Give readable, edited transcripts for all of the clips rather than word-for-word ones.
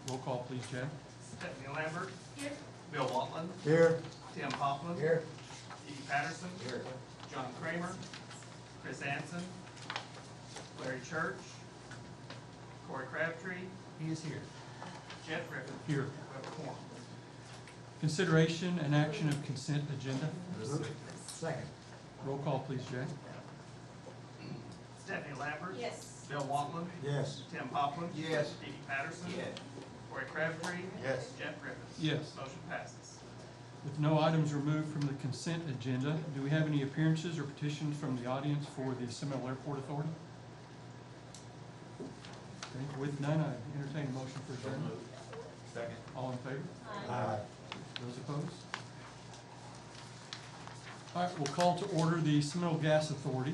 Roll call, please, Jay. Stephanie Lambert. Here. Bill Waltman. Here. Tim Hoffman. Here. Dee Patterson. Here. John Kramer. Chris Anson. Larry Church. Corey Crabtree. He is here. Jeff Griffin. Here. We have a quorum. Consideration and action of consent agenda. Second. Roll call, please, Jay. Stephanie Lambert. Yes. Bill Waltman. Yes. Tim Hoffman. Yes. Dee Patterson. Yes. Corey Crabtree. Yes. Jeff Griffin. Yes. Motion passes. With no items removed from the consent agenda, do we have any appearances or petitions from the audience for the Seminole Airport Authority? Okay, with none, I entertain a motion for adjournment. Second. All in favor? Aye. Those opposed? All right, we'll call to order the Seminole Gas Authority.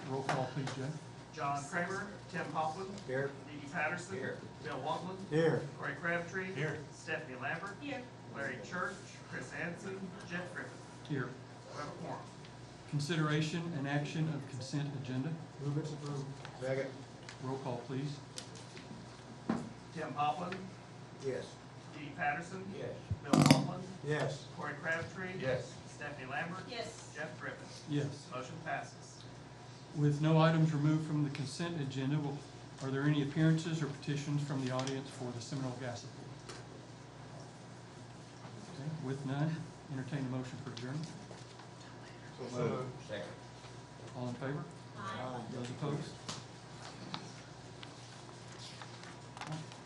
Roll call, please, Jay. John Kramer. Tim Hoffman. Here. Dee Patterson. Here. Bill Waltman. Here. Corey Crabtree. Here. Stephanie Lambert. Here. Larry Church. Chris Anson. Jeff Griffin. Here. We have a quorum. Consideration and action of consent agenda. Move it approved. Second. Roll call, please. Tim Hoffman. Yes. Dee Patterson. Yes. Bill Waltman. Yes. Corey Crabtree. Yes. Stephanie Lambert. Yes. Jeff Griffin. Yes. Motion passes. With no items removed from the consent agenda, are there any appearances or petitions from the audience for the Seminole Gas Authority? Okay, with none, entertain a motion for adjournment. So moved. Second. All in favor? Aye. Those opposed?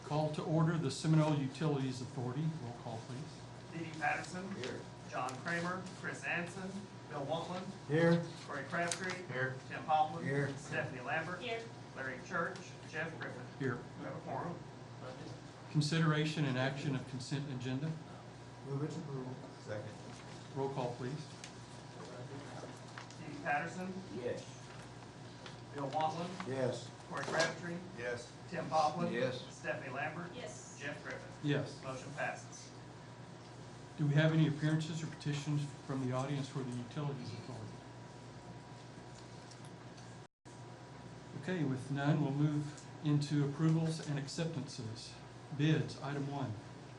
Call to order the Seminole Utilities Authority. Roll call, please. Dee Patterson. Here. John Kramer. Chris Anson. Bill Waltman. Here. Corey Crabtree. Here. Tim Hoffman. Here. Stephanie Lambert. Here. Larry Church. Jeff Griffin. Here. We have a quorum. Consideration and action of consent agenda. Move it approved. Second. Roll call, please. Dee Patterson. Yes. Bill Waltman. Yes. Corey Crabtree. Yes. Tim Hoffman. Yes. Stephanie Lambert. Yes. Jeff Griffin. Yes. Motion passes. Do we have any appearances or petitions from the audience for the Utilities Authority? Okay, with none, we'll move into approvals and acceptances. Bids, item 1.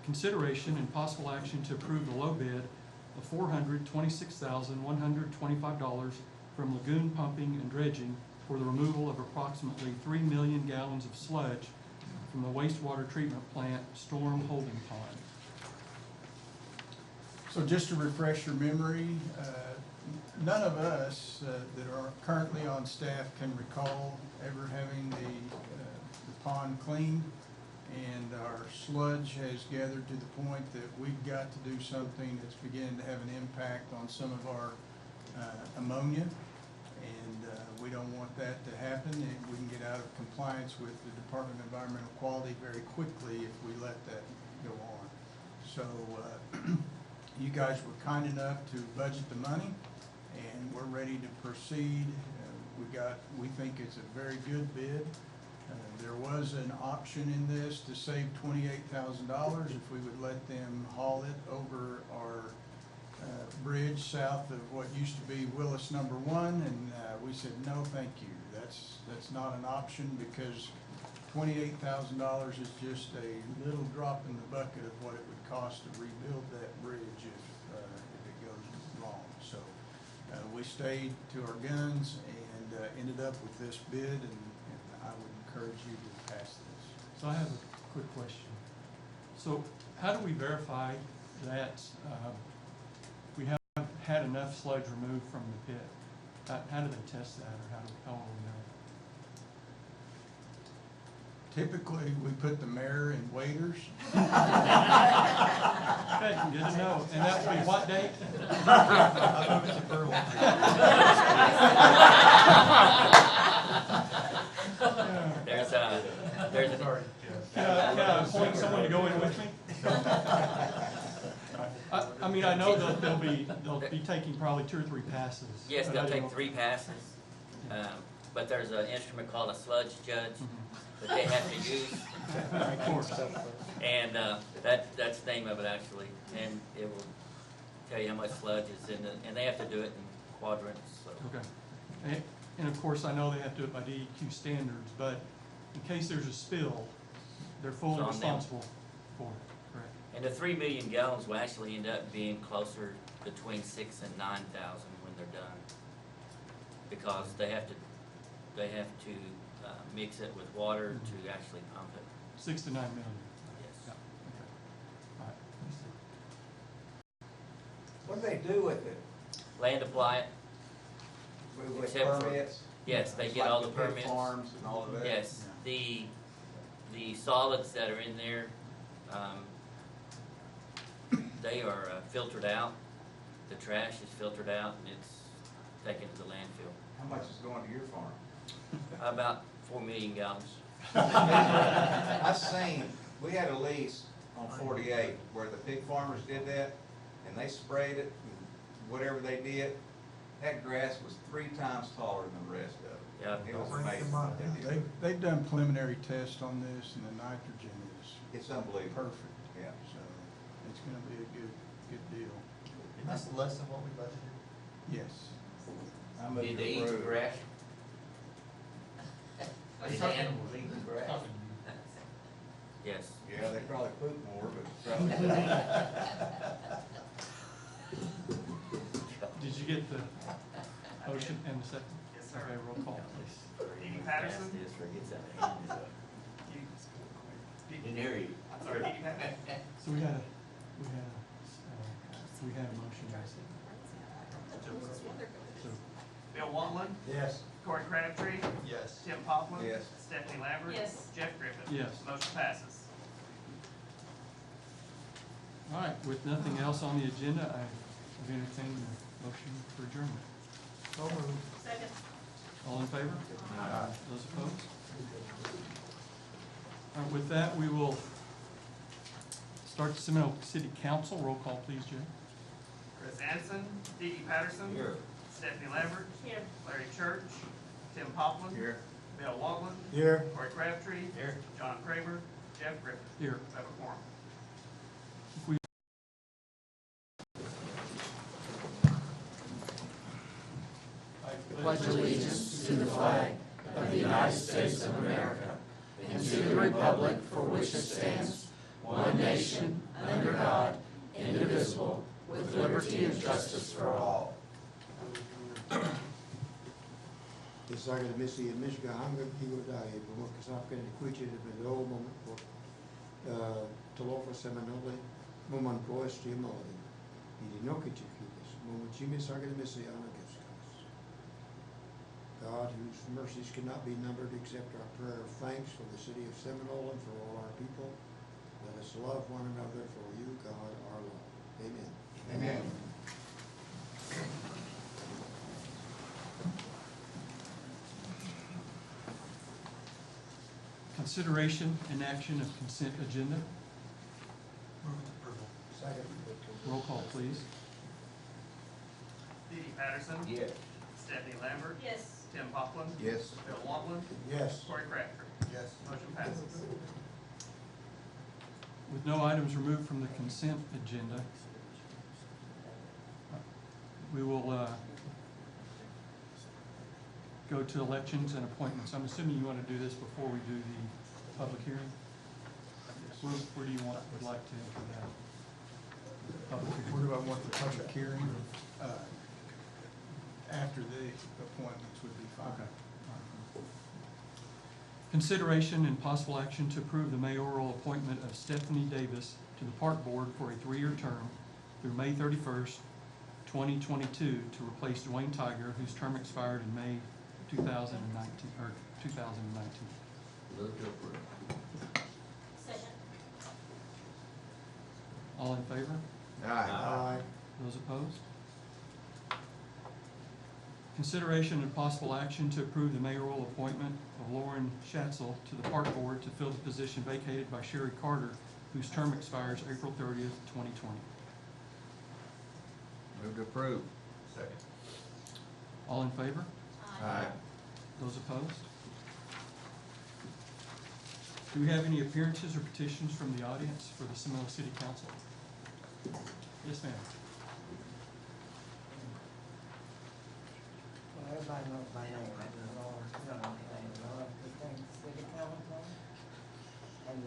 Consideration and possible action to approve the low bid of $426,125 from Lagoon Pumping and Dredging for the removal of approximately 3 million gallons of sludge from the wastewater treatment plant storm holding pond. So just to refresh your memory, none of us that are currently on staff can recall ever having the pond cleaned, and our sludge has gathered to the point that we've got to do something that's beginning to have an impact on some of our ammonia, and we don't want that to happen, and we can get out of compliance with the Department of Environmental Quality very quickly if we let that go on. So you guys were kind enough to budget the money, and we're ready to proceed. We think it's a very good bid. There was an option in this to save $28,000 if we would let them haul it over our bridge south of what used to be Willis Number 1, and we said, no, thank you. That's not an option, because $28,000 is just a little drop in the bucket of what it would cost to rebuild that bridge if it goes wrong. So we stayed to our guns and ended up with this bid, and I would encourage you to pass this. So I have a quick question. So how do we verify that we have had enough sludge removed from the pit? How do they test that, or how will we know? Typically, we put the mayor in waders. Okay, good to know. And that will be what date? There's Can I appoint someone to go in with me? I mean, I know that they'll be taking probably 2 or 3 passes. Yes, but they'll I don't take know. 3 passes, but there's an instrument called a sludge judge that they have to use, Of course. and that's the name of it actually, and it will tell you how much sludge is in it, and they have to do it in quadrants. So. Okay. And of course, I know they have to do it by DEQ standards, but in case there's a spill, they're fully It's on them. responsible for it, correct? And the 3 million gallons will actually end up being closer between 6,000 and 9,000 when they're done. Because they have to mix it with water to actually pump it. 6 to 9 million. Yes. Yeah, okay. All right, let me see. What do they do with it? Land apply it, With Except for- permits? yes, they It's get like all the pig permits. Farms and all of that? Yes, the solids that are in there, they are filtered out. The trash is filtered out and it's taken to the landfill. How much is going to your farm? About 4 million gallons. I seen, we had a lease on 48 where the pig farmers did that, and they sprayed it, and whatever they did, that grass was 3 times taller than the rest of it. Yeah. It was amazing what they did. They've done preliminary tests on this, and the nitrogen is It's unbelievable. perfect. Yeah. So it's gonna be a good deal. And that's less than what we budgeted. Yes. I move Did to they eat the approve. grass? That's Did not- animals eat the grass? Yes. Yeah, they probably poop more, but probably. Did you get the motion and the second? Yes, sir. Okay, roll call, please. Dee Dee Patterson? This forgets that. Didn't hear you. I'm sorry, Dee Dee Patterson. So we had a motion, I said. So, Bill Wantland, Yes. Corey Crabtree, Yes. Tim Poplin. Yes. Stephanie Lambert. Yes. Jeff Griffin. Yes. Motion passes. all right, with nothing else on the agenda, I would entertain the motion for adjournment. So moved. Second. All in favor? Those opposed? All right, with that, we will start the Seminole City Council. Roll call, please, Jim. Chris Anson, Dee Dee Patterson. Here. Stephanie Lambert, Here. Larry Church, Tim Poplin. Here. Bill Wantland, Here. Corey Crabtree. Here. John Kramer, Jeff Griffin. Here. We have a quorum. If we pledge allegiance to the flag of the United States of America and to the republic for which it stands, one nation, under God, indivisible, with liberty and justice for all. Isaga misi mishga hanga pigo dai bumo kasapka ni kuichi de below moment for talofa Seminole moment poesti modi. Idi nokichi kibis moment chimi saga misi anagiskas. God, whose mercies cannot be numbered, accept our prayer of thanks for the city of Seminole and for all our people. Let us love one another for you, God, our love. Amen. Amen. consideration and action of consent agenda. Move approval. Second. Roll call, please. Dee Dee Patterson. Yes. Stephanie Lambert. Yes. Tim Poplin. Yes. Bill Wantland, Yes. Corey Crabtree. Yes. Motion passes. With no items removed from the consent agenda, we will go to elections and appointments. I'm assuming you want to do this before we do the public hearing? Where do you would like to enter that? Public Where hearing. do I want the public hearing? After the appointments would be fine. Okay. Consideration and possible action to approve the mayoral appointment of Stephanie Davis to the Park Board for a 3-year term through May 31st, 2022, to replace Dwayne Tiger, whose term expired in May 2019. Move to approve. Second. All in favor? Aye. Those opposed? Consideration and possible action to approve the mayoral appointment of Lauren Schatzel to the Park Board to fill the position vacated by Sherry Carter, whose term expires April 30th, 2020. Move to approve. Second. All in favor? Aye. Those opposed? Do we have any appearances or petitions from the audience for the Seminole City Council? Yes, ma'am. Well, everybody knows my name, I just know, you know my name, the city council. And,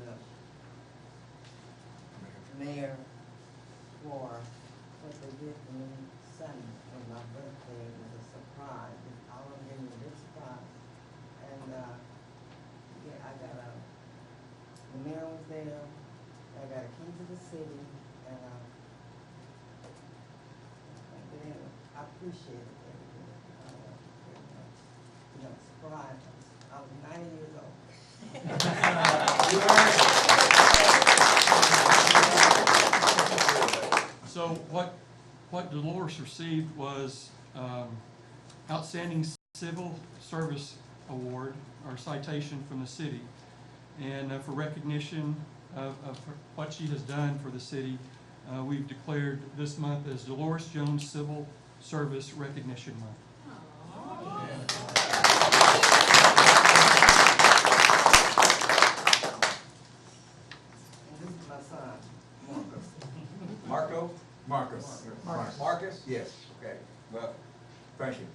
mayor for what they did for me Sunday on my birthday. It was a surprise. All of them gave me a big surprise. And, yeah, the mayor was there, I got a key to the city, and, I appreciate it, everything, very much. You know, surprised. I was 90 years old. So what Dolores received was Outstanding Civil Service Award or citation from the city. And for recognition of what she has done for the city, we've declared this month as Dolores Jones Civil Service Recognition Month. And this is my son, Marcus. Marco? Marcus. Marcus? Yes, okay. Well, thank you.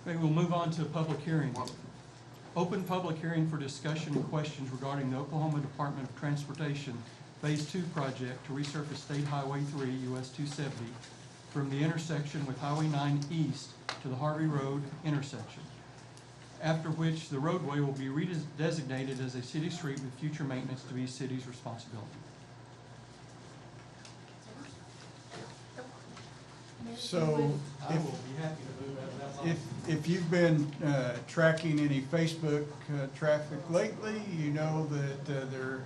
Okay, we'll move on to public hearing. Open public hearing for discussion and questions regarding the Oklahoma Department of Transportation Phase 2 project to resurface State Highway 3, US 270, from the intersection with Highway 9 east to the Harvey Road intersection, after which the roadway will be redesignated as a city street with future maintenance to be city's responsibility. So I will be happy to move that line. if you've been tracking any Facebook traffic lately, you know that there,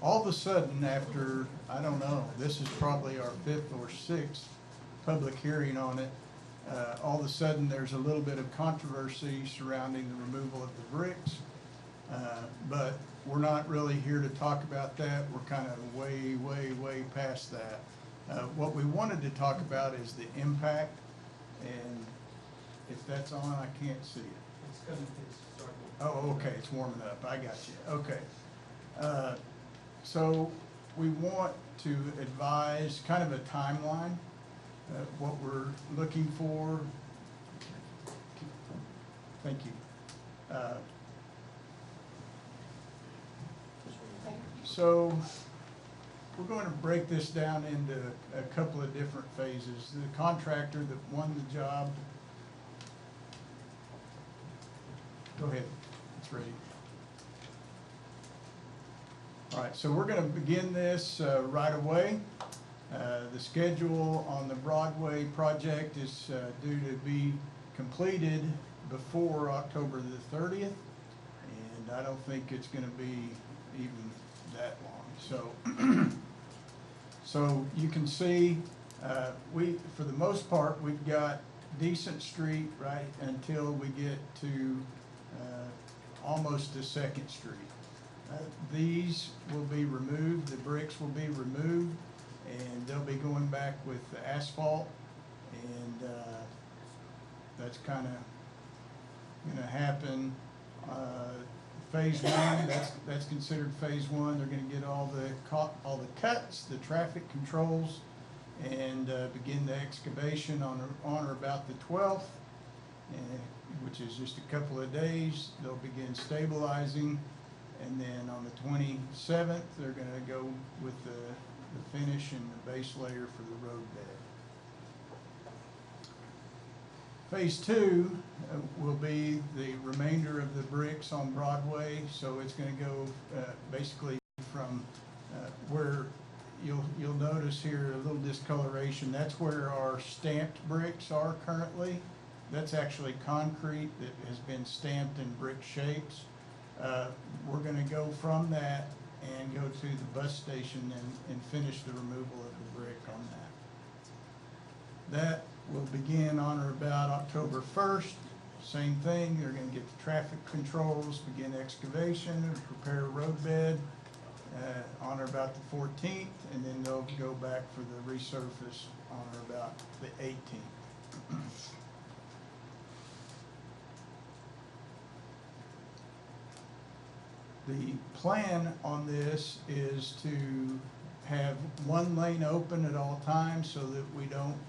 all of a sudden after, I don't know, this is probably our 5th or 6th public hearing on it, all of a sudden there's a little bit of controversy surrounding the removal of the bricks. But we're not really here to talk about that. We're kind of way past that. What we wanted to talk about is the impact, and if that's on, I can't see it. It's coming, it's starting. Oh, okay, it's warming up, I got you, okay. So we want to advise kind of a timeline, what we're looking for. Thank you. So we're going to break this down into a couple of different phases. The contractor that won the job. Go ahead, it's ready. All right, so we're going to begin this right away. The schedule on the Broadway project is due to be completed before October the 30th, and I don't think it's going to be even that long. So you can see, for the most part, we've got decent street right until we get to almost to 2nd Street. These will be removed, the bricks will be removed, and they'll be going back with the asphalt, and that's kind of going to happen. Phase 1, that's considered phase 1. They're going to get all the cuts, the traffic controls, and begin the excavation on or about the 12th, which is just a couple of days. They'll begin stabilizing, and then on the 27th, they're going to go with the finish and the base layer for the road bed. Phase 2 will be the remainder of the bricks on Broadway, so it's going to go basically from where you'll notice here a little discoloration. That's where our stamped bricks are currently. That's actually concrete that has been stamped in brick shapes. We're going to go from that and go to the bus station and finish the removal of the brick on that. That will begin on or about October 1st. Same thing, they're going to get the traffic controls, begin excavation, and prepare a road bed on or about the 14th, and then they'll go back for the resurface on or about the 18th. The plan on this is to have one lane open at all times so that we don't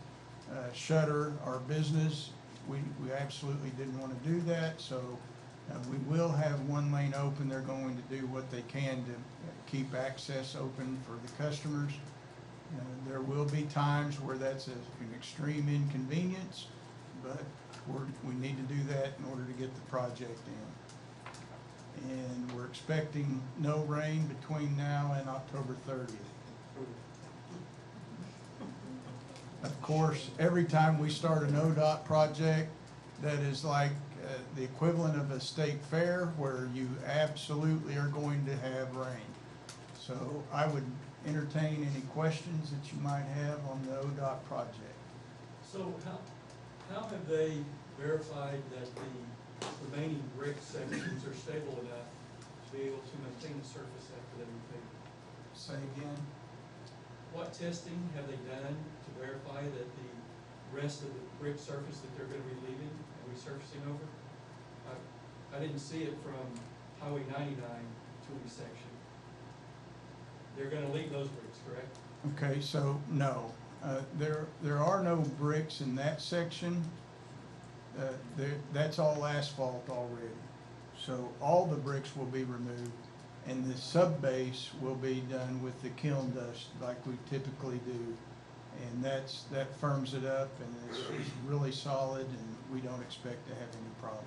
shutter our business. We absolutely didn't want to do that, so We will have one lane open. They're going to do what they can to keep access open for the customers. There will be times where that's an extreme inconvenience, but we need to do that in order to get the project in. And we're expecting no rain between now and October 30th. Of course, every time we start an ODOT project, that is like the equivalent of a state fair where you absolutely are going to have rain. So I would entertain any questions that you might have on the ODOT project. So how have they verified that the remaining brick sections are stable enough to be able to maintain the surface after they repave it? Say again? What testing have they done to verify that the rest of the brick surface that they're gonna be leaving and resurfacing over? I didn't see it from Highway 99 to any section. They're gonna leave those bricks, correct? Okay, so no, there are no bricks in that section. That's all asphalt already. So all the bricks will be removed, and the sub-base will be done with the kiln dust like we typically do. And that firms it up and it's really solid, and we don't expect to have any problems.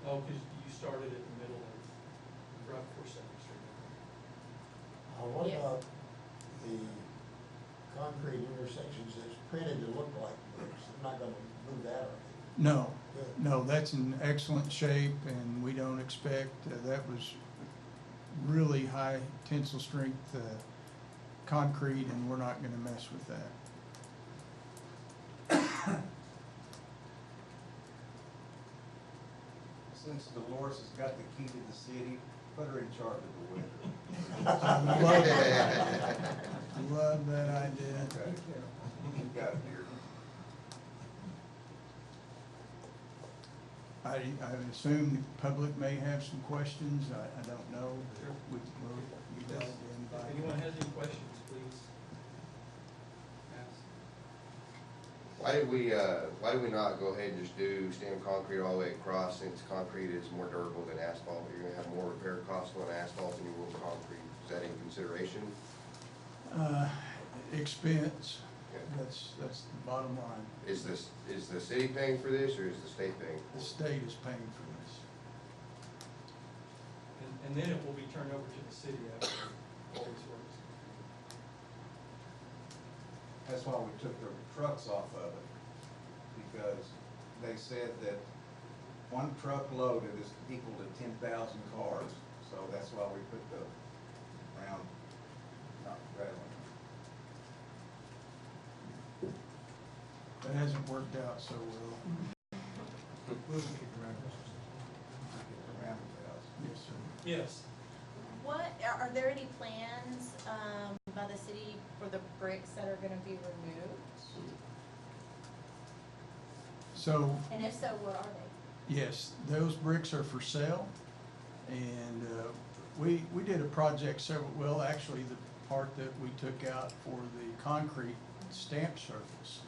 Oh, because you started at the middle of, right before 2nd Street. What Yes. about the concrete intersections that's printed to look like bricks? I'm not gonna move that, are they? No, Good. no, that's in excellent shape, and we don't expect, that was really high tensile strength concrete, and we're not gonna mess with that. Since Dolores has got the key to the city, put her in charge of the winter. I love that. Love that idea. Okay. You got it here. I would assume the public may have some questions, I don't know, but we'll be glad to invite. If anyone has any questions, please ask. Why do we not go ahead and just do stamp concrete all the way across, since concrete is more durable than asphalt? You're gonna have more repair costs on asphalt than you will concrete. Is that in consideration? Expense, Okay. that's the bottom line. Is the city paying for this, or is the state paying The for it? state is paying for this. And then it will be turned over to the city after all these works. That's why we took the trucks off of it, because they said that one truck loaded is equal to 10,000 cars, so that's why we put the round, not rattling. That hasn't worked out so well. Roundabouts. Yes, sir. Yes. What, are there any plans, by the city for the bricks that are gonna be removed? So, And if so, what are they? yes, those bricks are for sale, and we did a project actually the part that we took out for the concrete stamp surface.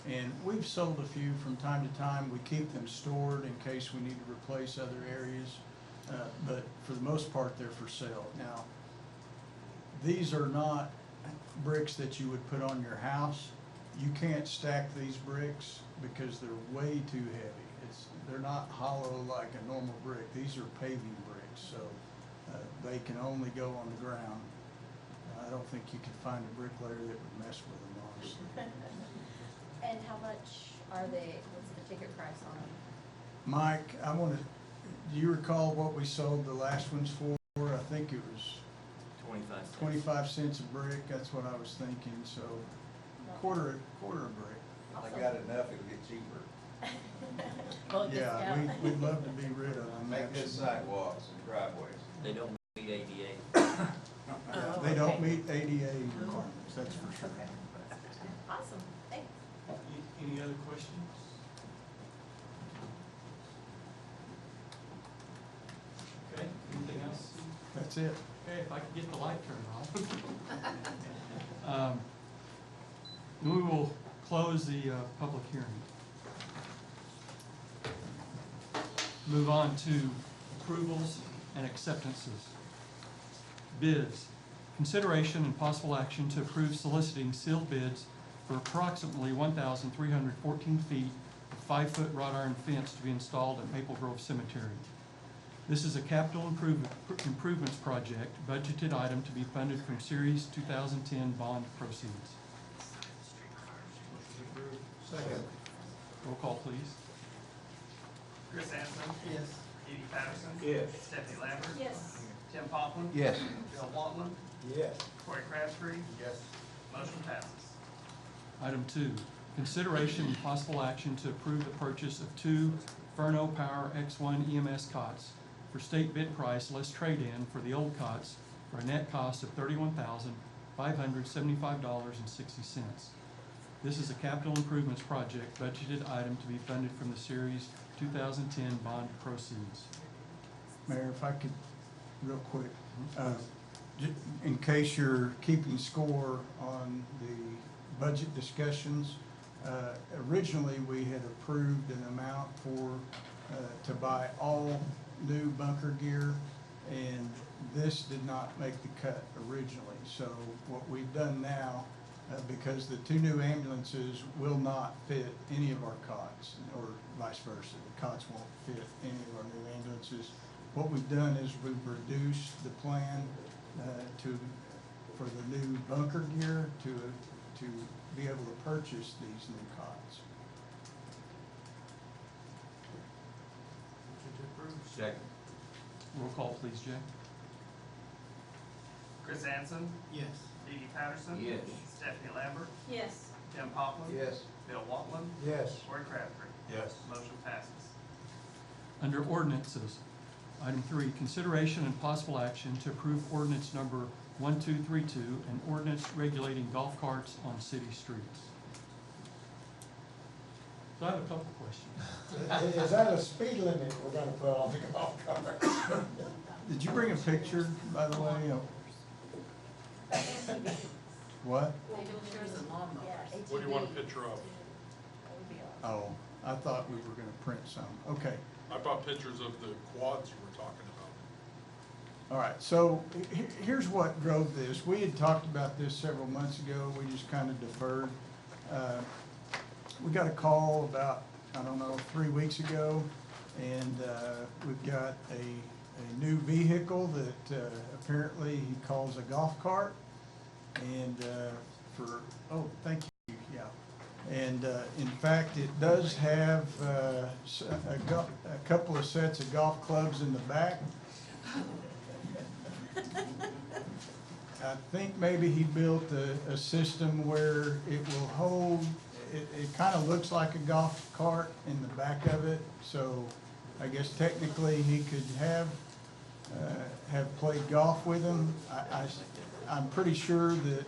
And we've sold a few from time to time. We keep them stored in case we need to replace other areas, but for the most part, they're for sale. Now, these are not bricks that you would put on your house. You can't stack these bricks because they're way too heavy. They're not hollow like a normal brick. These are paving bricks, so they can only go on the ground. I don't think you could find a bricklayer that would mess with them, honestly. And how much are they, what's the ticket price on them? Mike, do you recall what we sold the last ones for? I think it was 25 cents. 25 cents a brick. That's what I was thinking, so quarter a brick. If they got enough, it'll get cheaper. Well, Yeah, discount. we'd love to be rid of them. Make good absolutely. sidewalks and driveways. They don't meet ADA. Yeah, they don't meet ADA requirements, that's for sure. Okay. Awesome, thanks. Any other questions? Okay, anything else? That's it. Okay, if I could get the light turned on. We will close the public hearing. Move on to approvals and acceptances. Bids. Consideration and possible action to approve soliciting sealed bids for approximately 1,314 feet of 5-foot wrought iron fence to be installed at Maple Grove Cemetery. This is a capital improvements project, budgeted item to be funded from Series 2010 bond proceeds. Second. Roll call, please. Chris Anson. Yes. Dee Dee Patterson. Yes. Stephanie Lambert. Yes. Tim Poplin. Yes. Bill Waltman. Yes. Corey Crabtree. Yes. Motion passes. Item 2, consideration and possible action to approve the purchase of 2 Furno Power X1 EMS cots for state bid price less trade-in for the old cots for a net cost of $31,575.60. This is a capital improvements project, budgeted item to be funded from the Series 2010 bond proceeds. Mayor, if I could, real quick, in case you're keeping score on the budget discussions, originally we had approved an amount for, to buy all new bunker gear, and this did not make the cut originally. So what we've done now, because the 2 new ambulances will not fit any of our cots, or vice versa, the cots won't fit any of our new ambulances. What we've done is we've reduced the plan for the new bunker gear to be able to purchase these new cots. Second. Roll call, please, Jay. Chris Anson. Yes. Dee Dee Patterson. Yes. Stephanie Lambert. Yes. Tim Poplin. Yes. Bill Waltman. Yes. Corey Crabtree. Yes. Motion passes. Under ordinances, item 3, consideration and possible action to approve ordinance number 1232, an ordinance regulating golf carts on city streets. So I have a couple questions. Is that a speed limit we're gonna put on the golf cart? Did you bring a picture, by the way? What? What do you want a picture? Oh, I thought we were gonna print some. Okay. I brought pictures of the quads you were talking about. All right, so here's what drove this. We had talked about this several months ago. We just kind of deferred. We got a call about, I don't know, 3 weeks ago, and we've got a new vehicle that apparently he calls a golf cart. And oh, thank you, yeah. And in fact, it does have a couple of sets of golf clubs in the back. I think maybe he built a system where it will hold, it kind of looks like a golf cart in the back of it. So I guess technically he could have played golf with him. I'm pretty sure that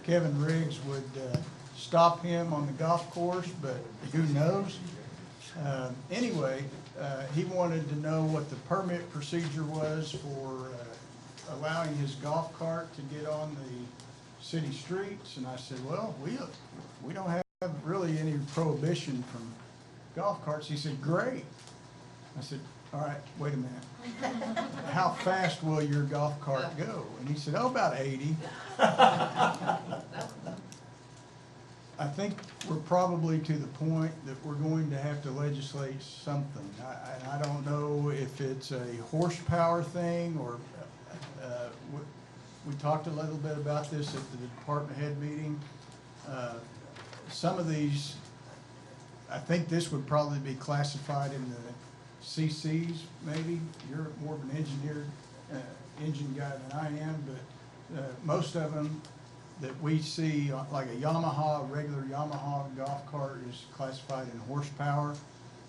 Kevin Riggs would stop him on the golf course, but who knows? Anyway, he wanted to know what the permit procedure was for allowing his golf cart to get on the city streets. And I said, well, we don't have really any prohibition from golf carts. He said, great. I said, all right, wait a minute. How fast will your golf cart go? And he said, oh, about 80. I think we're probably to the point that we're going to have to legislate something. I don't know if it's a horsepower thing or we talked a little bit about this at the department head meeting. Some of these, I think this would probably be classified in the CCs, maybe. You're more of an engine guy than I am, but most of them that we see, like a Yamaha, a regular Yamaha golf cart is classified in horsepower.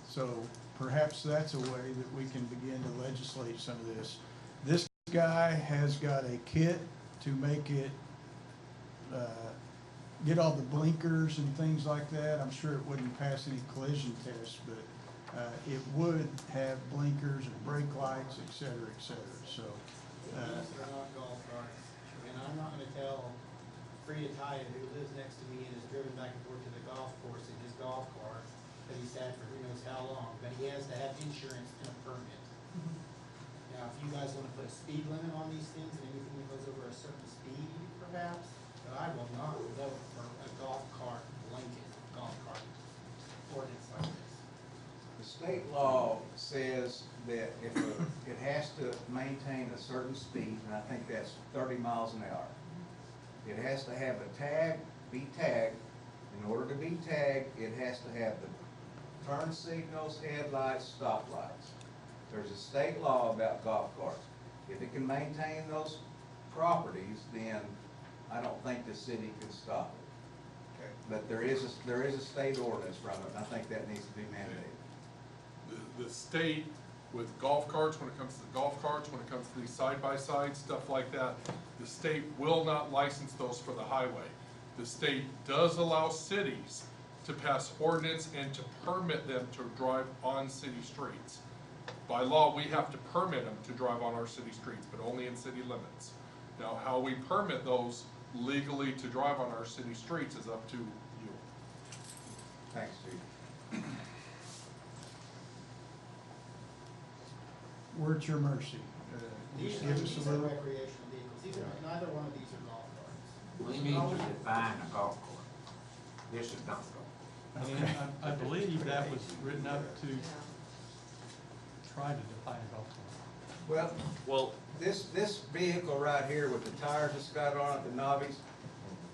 So perhaps that's a way that we can begin to legislate some of this. This guy has got a kit to make it get all the blinkers and things like that. I'm sure it wouldn't pass any collision tests, but it would have blinkers and brake lights, et cetera, et cetera. So These are not golf carts, and I'm not gonna tell Frida Taya, who lives next to me and has driven back and forth to the golf course in his golf cart, that he's had for who knows how long, but he has to have insurance and a permit. Now, if you guys wanna put a speed limit on these things and anything that goes over a certain speed, perhaps, but I will not vote for a golf cart blanket golf cart ordinance like this. The state law says that if it has to maintain a certain speed, and I think that's 30 miles an hour. It has to have a tag, be tagged. In order to be tagged, it has to have the turn signals, headlights, stoplights. There's a state law about golf carts. If it can maintain those properties, then I don't think the city can stop it. But there is a state ordinance from it, and I think that needs to be mandated. The state with golf carts, when it comes to the golf carts, when it comes to these side-by-side, stuff like that, the state will not license those for the highway. The state does allow cities to pass ordinance and to permit them to drive on city streets. By law, we have to permit them to drive on our city streets, but only in city limits. Now, how we permit those legally to drive on our city streets is up to you. Thanks, Steve. We're at your mercy. These Just give us are a little. recreational vehicles, neither one of these are golf carts. We need to define a golf cart. This is not golf. I believe that was written up to try to define a golf cart. Well, this vehicle right here with the tires it's got on it, the knobbies,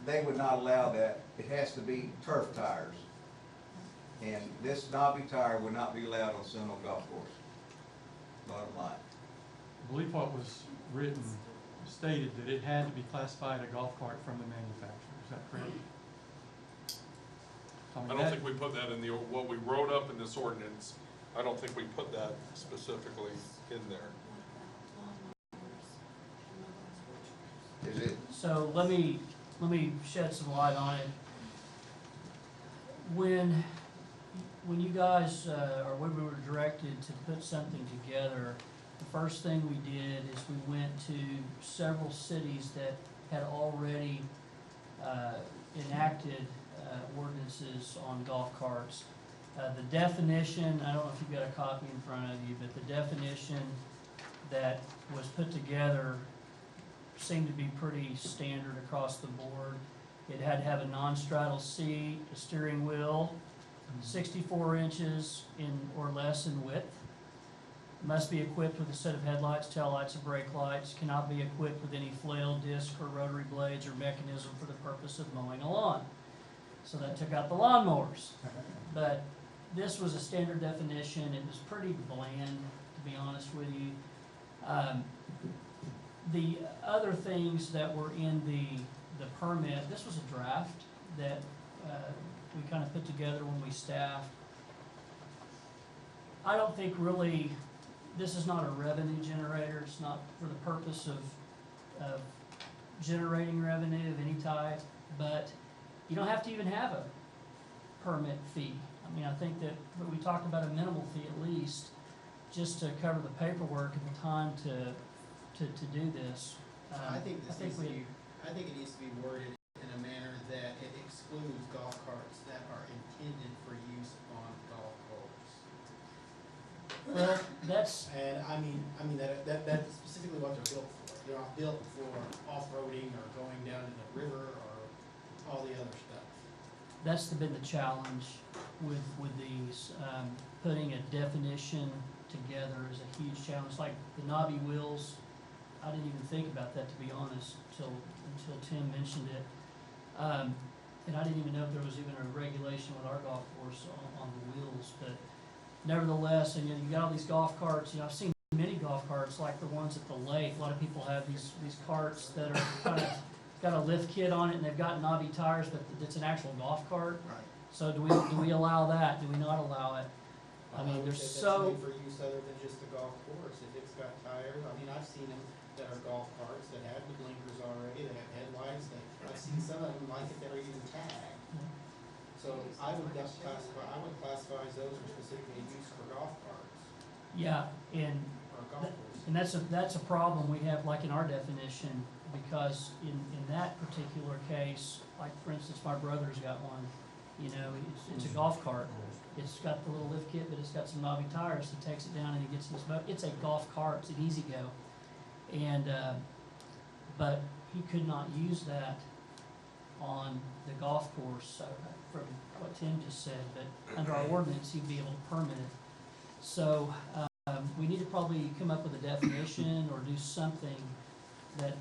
they would not allow that. It has to be turf tires. And this knobby tire would not be allowed on Seminole Golf Course. Bottom line. I believe what was written stated that it had to be classified a golf cart from the manufacturer. Is that correct? I don't think we put that in what we wrote up in this ordinance. I don't think we put that specifically in there. Is it, So let me shed some light on it. When you guys, or when we were directed to put something together, the first thing we did is we went to several cities that had already enacted ordinances on golf carts. The definition, I don't know if you've got a copy in front of you, but the definition that was put together seemed to be pretty standard across the board. It had to have a non-straddle seat, a steering wheel, 64 inches or less in width. Must be equipped with a set of headlights, taillights, and brake lights. Cannot be equipped with any flail, disc, or rotary blades or mechanism for the purpose of mowing a lawn. So that took out the lawnmowers. But this was a standard definition. It was pretty bland, to be honest with you. The other things that were in the permit, this was a draft that we kind of put together when we staffed. I don't think really, this is not a revenue generator. It's not for the purpose of generating revenue of any type, but you don't have to even have a permit fee. I mean, I think that we talked about a minimal fee at least, just to cover the paperwork and the time to do this. I think it we needs to be worded in a manner that it excludes golf carts that are intended for use on golf courses. Well, that's, And I mean that's specifically what they're built for. They're not built for off-roading or going down to the river or all the other stuff. that's been the challenge with these. Putting a definition together is a huge challenge. Like the knobby wheels, I didn't even think about that, to be honest, until Tim mentioned it. And I didn't even know if there was even a regulation with our golf course on the wheels. But nevertheless, and you got all these golf carts. I've seen many golf carts like the ones at the lake. A lot of people have these carts that are kind of got a lift kit on it, and they've got knobby tires, but it's an actual golf cart. Right. So do we allow that? Do we not allow it? I mean, would there's say so. that's made for use other than just the golf course. If it's got tires, I mean, I've seen them that are golf carts that have the blinkers already, that have headlights, I've seen some of them like it that are even tagged. So I would classify those as specifically used for golf carts Yeah, and or golf courses. and that's a problem we have, like in our definition, because in that particular case, like for instance, my brother's got one, You know, it's a golf cart. It's got the little lift kit, but it's got some knobby tires. He takes it down and he gets in his boat. It's a golf cart. It's an easy go. And, but he could not use that on the golf course, from what Tim just said, but under our ordinance, he'd be able to permit it. So, we need to probably come up with a definition or do something that,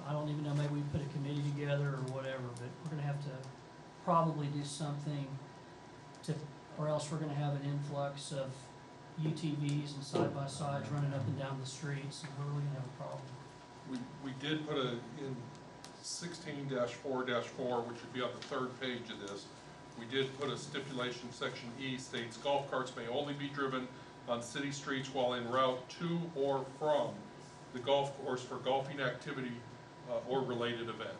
I don't even know, maybe we put a committee together or whatever, but we're gonna have to probably do something to, or else we're gonna have an influx of UTVs and side-by-sides running up and down the streets, and we're really gonna have a problem. We did put in 16-4-4, which would be on the third page of this, we did put a stipulation, section E states, golf carts may only be driven on city streets while en route to or from the golf course for golfing activity or related event.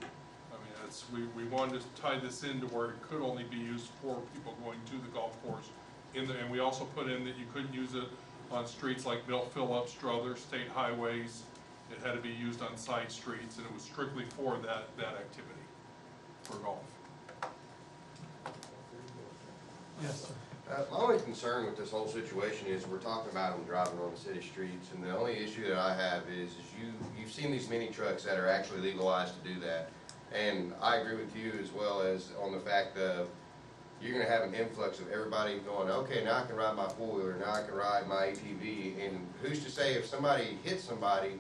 I mean, we wanted to tie this into where it could only be used for people going to the golf course. And we also put in that you couldn't use it on streets like Milt Phillips, Strother, state highways. It had to be used on side streets, and it was strictly for that activity, for golf. Yes, sir. My only concern with this whole situation is we're talking about them driving on the city streets, and the only issue that I have is you've seen these mini trucks that are actually legalized to do that. And I agree with you as well as on the fact of you're gonna have an influx of everybody going, okay, now I can ride my four-wheeler, now I can ride my ATV, and who's to say if somebody hits somebody,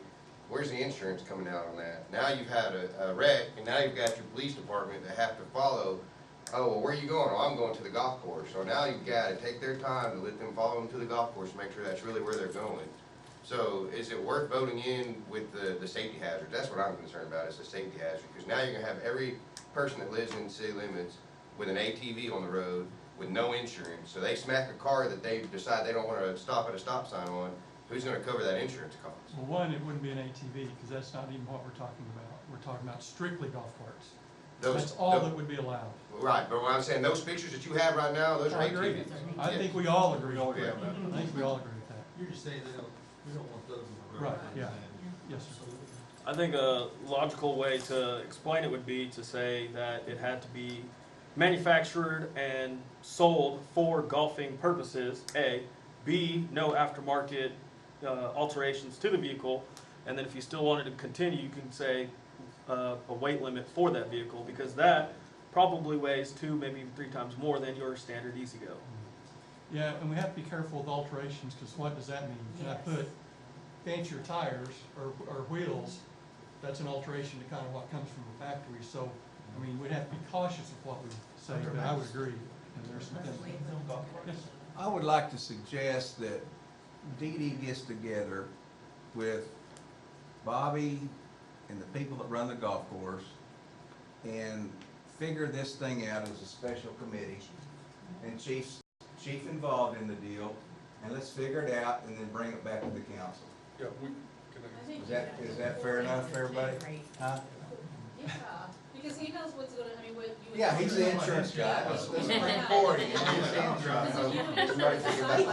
where's the insurance coming out on that? Now you've had a wreck, and now you've got your police department that have to follow. Oh, well, where are you going? Oh, I'm going to the golf course. So now you've got to take their time to let them follow them to the golf course and make sure that's really where they're going. So is it worth voting in with the safety hazard? That's what I'm concerned about, is the safety hazard. Because now you're going to have every person that lives in city limits with an ATV on the road with no insurance. So they smack a car that they decide they don't want to stop at a stop sign on. Who's going to cover that insurance cost? Well, one, it wouldn't be an ATV, because that's not even what we're talking about. We're talking about strictly golf carts. That's all that would be allowed. Right, but what I'm saying, those pictures that you have right now, those are I agree. ATVs. I think we all agree. We all agree on that. I think we all agree with that. You're just saying we don't want those in the road. Right, yeah. Yes, sir. I think a logical way to explain it would be to say that it had to be manufactured and sold for golfing purposes, A. B, no aftermarket alterations to the vehicle. And then if you still wanted to continue, you can say a weight limit for that vehicle, because that probably weighs 2, maybe even 3 times more than your standard Easy Go. Yeah, and we have to be careful with alterations, because what does that mean? Can I put fancier tires or wheels? That's an alteration to kind of what comes from the factory. So, I mean, we'd have to be cautious of what we say, but I would agree. And there's some things. Yes, sir. I would like to suggest that Dee Dee gets together with Bobby and the people that run the golf course and figure this thing out as a special committee, and chief involved in the deal, and let's figure it out and then bring it back to the council. Yeah, Is that fair enough for everybody? Huh? Yeah, because he knows what's gonna, I mean, what you. Yeah, he's the insurance guy. Let's bring Corey in. He's the insurance. Everybody figure that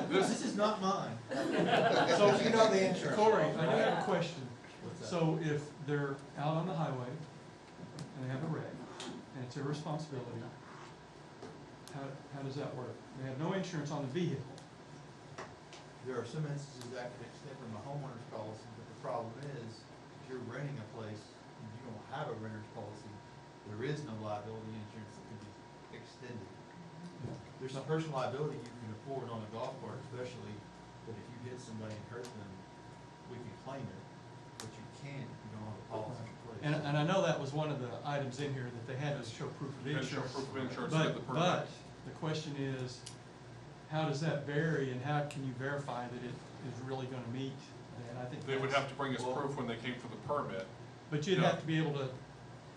This is not mine. So, you know the insurance. Corey, I do have a question. So if they're out on the highway and they have a wreck and it's their responsibility, how does that work? They have no insurance on the vehicle. There are some instances that could extend from a homeowner's policy, but the problem is, if you're renting a place and you don't have a renter's policy, there is no liability insurance that can be extended. There's some personal liability you can afford on a golf cart especially, but if you hit somebody and hurt them, we can claim it, but you can't if you don't have a policy in place. And I know that was one of the items in here, that they had to show proof of Had to show insurance. proof of insurance with the permit. But the question is, how does that vary, and how can you verify that it is really gonna meet that? I think They would that's- have to bring us proof when they came for the permit. But you'd Yeah. have to be able to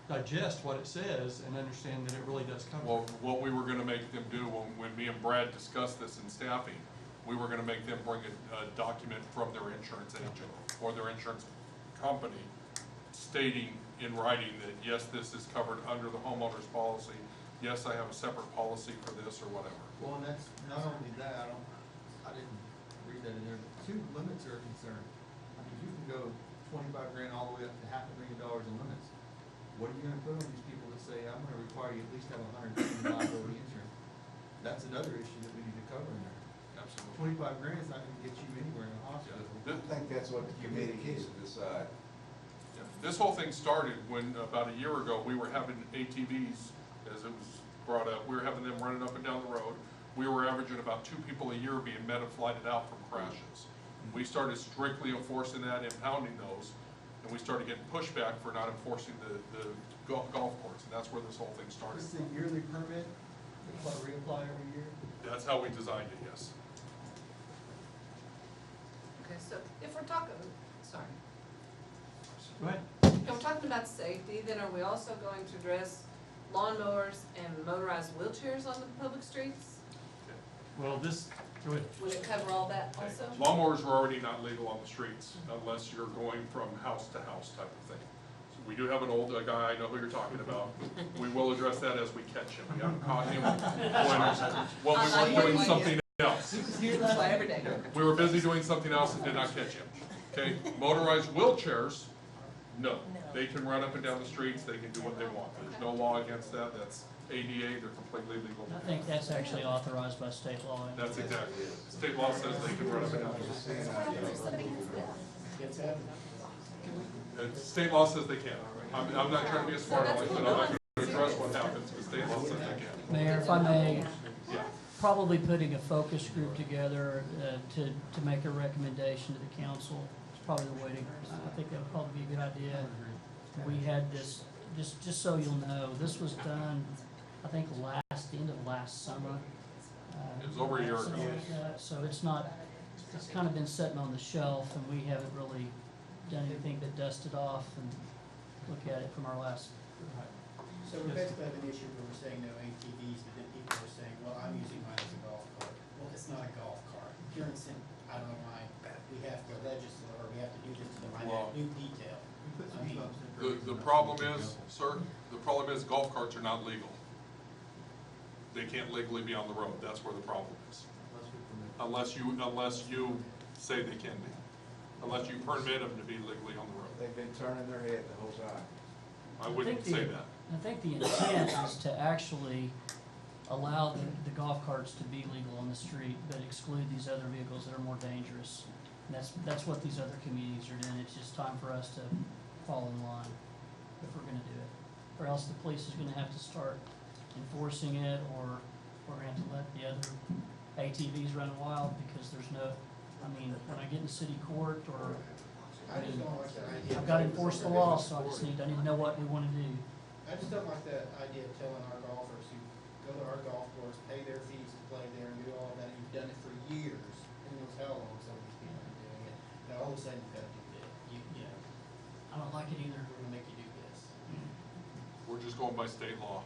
digest what it says and understand that it really does cover. Well, what we were gonna make them do when me and Brad discussed this in staffing, we were gonna make them bring a document from their insurance agent or their insurance company stating in writing that, yes, this is covered under the homeowner's policy. Yes, I have a separate policy for this or whatever. Well, and that's not only that, I didn't read that in there, but 2 limits are a concern. I mean, you can go 25 grand all the way up to $500,000 in limits. what are you gonna put on these people that say, I'm gonna require you at least have 100% liability insurance? That's another issue that we need to cover in there. Absolutely. 25 grand is not gonna get you anywhere in a hospital. I think that's what the committee needs to decide. Yeah. This whole thing started when, about a year ago, we were having ATVs, as it was brought up, we were having them running up and down the road. We were averaging about 2 people a year being meta-flighted out from crashes. We started strictly enforcing that, impounding those, and we started getting pushback for not enforcing the golf course, and that's where this whole thing started. This is a yearly permit, reapply every year? That's how we designed it, yes. Okay, so if we're talking, sorry, Go ahead. if we're talking about safety, then are we also going to address lawnmowers and motorized wheelchairs on the public streets? Well, this, go ahead. Would it cover all that also? Lawnmowers are already not legal on the streets unless you're going from house to house type of thing. So we do have an old guy, I know who you're talking about. We will address that as we catch him. We haven't caught him when we were doing something else. That's why every day. We were busy doing something else and did not catch him. Okay, motorized wheelchairs, no. They can run up and down the streets, they can do what they want. There's no law against that, that's ADA, they're completely legal. I think that's actually authorized by state law. That's exactly it. State law says they can run up and down the streets. Gets happened. State law says they can. I'm not trying to be a smart aleck, but I'm not going to address what happens, but state law says they can. Mayor, if I may, Yeah. probably putting a focus group together to make a recommendation to the council is probably the way to, I think that would probably be a good idea. We had this, just so you'll know, this was done, I think, the end of last summer. It was over a year ago. So it's not, it's kind of been sitting on the shelf, and we haven't really done anything but dust it off and look at it from our last. So we basically have an issue where we're saying no ATVs, but then people are saying, well, I'm using mine as a golf cart. Well, it's not a golf cart. Here in I don't know why we have to legislate, or we have to do this to the Well, new detail. I mean, The problem is, sir, the problem is golf carts are not legal. They can't legally be on the road. That's where the problem is. Unless you say they can be. Unless you permit them to be legally on the road. They've been turning their head the whole time. I wouldn't say that. I think the intent is to actually allow the golf carts to be legal on the street, but exclude these other vehicles that are more dangerous. And that's what these other communities are doing. It's just time for us to fall in line if we're gonna do it. Or else the police is gonna have to start enforcing it, or we're gonna have to let the other ATVs run wild, because there's no, I mean, when I get in city court, or, I just don't like that idea. I've gotta enforce the law, so I need to know what we wanna do. I just don't like that idea of telling our golfers who go to our golf course, pay their fees to play there and do all of that, and you've done it for years, who knows how long some of these people have been doing it, and all of a sudden you've got to do this, you know, I don't like it either. we're gonna make you do this. We're just going by state law.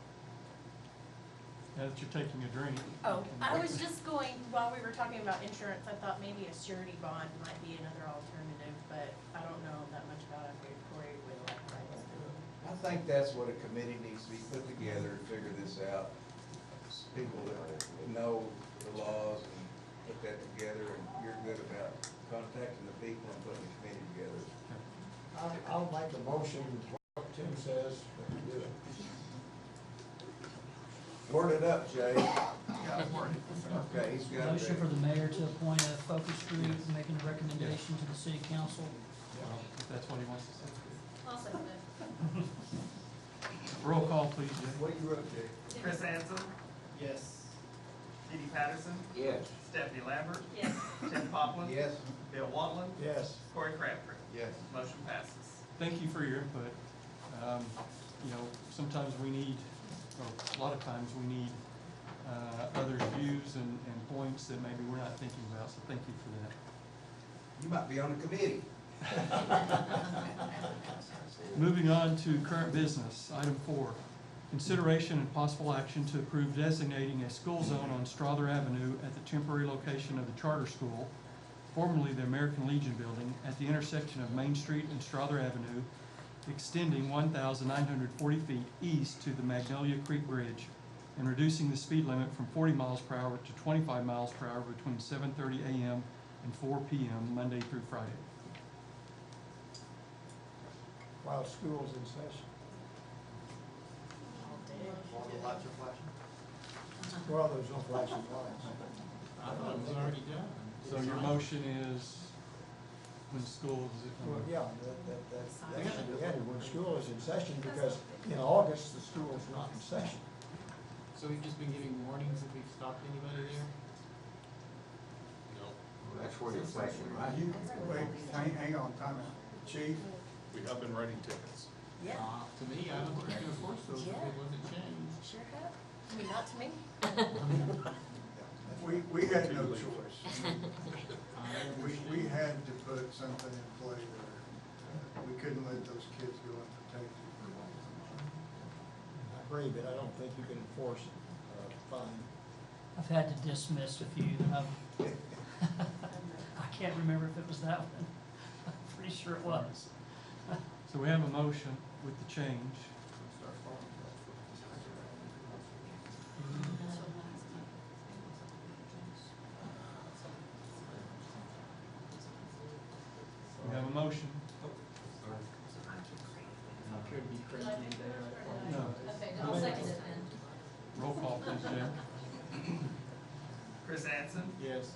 Now that you're taking a drink. Oh, I was just going, while we were talking about insurance, I thought maybe a surety bond might be another alternative, but I don't know that much about it. Corey would like to. I think that's what a committee needs to be put together to figure this out. People that know the laws and put that together, and you're good about contacting the people and putting the committee together. I'll make a motion, what Tim says, that we do it. Word it up, Jay. Okay, he's got it. Motion for the mayor to appoint a focus group, making a recommendation to the city council. If that's what he wants to say. I'll second it. Roll call, please, Jay. What do you wrote, Jay? Chris Hansen, Yes. Dee Dee Patterson, Yes. Stephanie Lambert, Yes. Tim Poplin. Yes. Bill Wantland, Yes. Corey Crabtree. Yes. Motion passes. Thank you for your input. You know, sometimes we need, or a lot of times we need, others' views and points that maybe we're not thinking about, so thank you for that. You might be on the committee. Moving on to current business, item 4. Consideration and possible action to approve designating a school zone on Strother Avenue at the temporary location of the charter school, formerly the American Legion Building, at the intersection of Main Street and Strother Avenue, extending 1,940 feet east to the Magnolia Creek Bridge, and reducing the speed limit from 40 miles per hour to 25 miles per hour between 7:30 a.m. and 4 p.m. Monday through Friday. While school's in session. the lights are flashing? Well, there's no flashing lights. I thought it was already done. So your motion is when school is. Well, yeah, that should be added when school is in session, because in August, the school is not in session. So we've just been giving warnings if we've stopped anybody there? That's where you're flashing, right? Wait, hang on, time out. Chief, We have been writing tickets. Yeah, To me, I don't think you can enforce those if it wasn't changed. sure have. I mean, not to me. we had no choice. We had to put something in play there. We couldn't let those kids go unprotected. I agree, but I don't think you can enforce fine. I've had to dismiss a few that I can't remember if it was that one. I'm pretty sure it was. So we have a motion with the change. We have a motion. Could be crazy there. No. Okay, I'll second it then. Roll call, please, Jim. Chris Anson, Yes.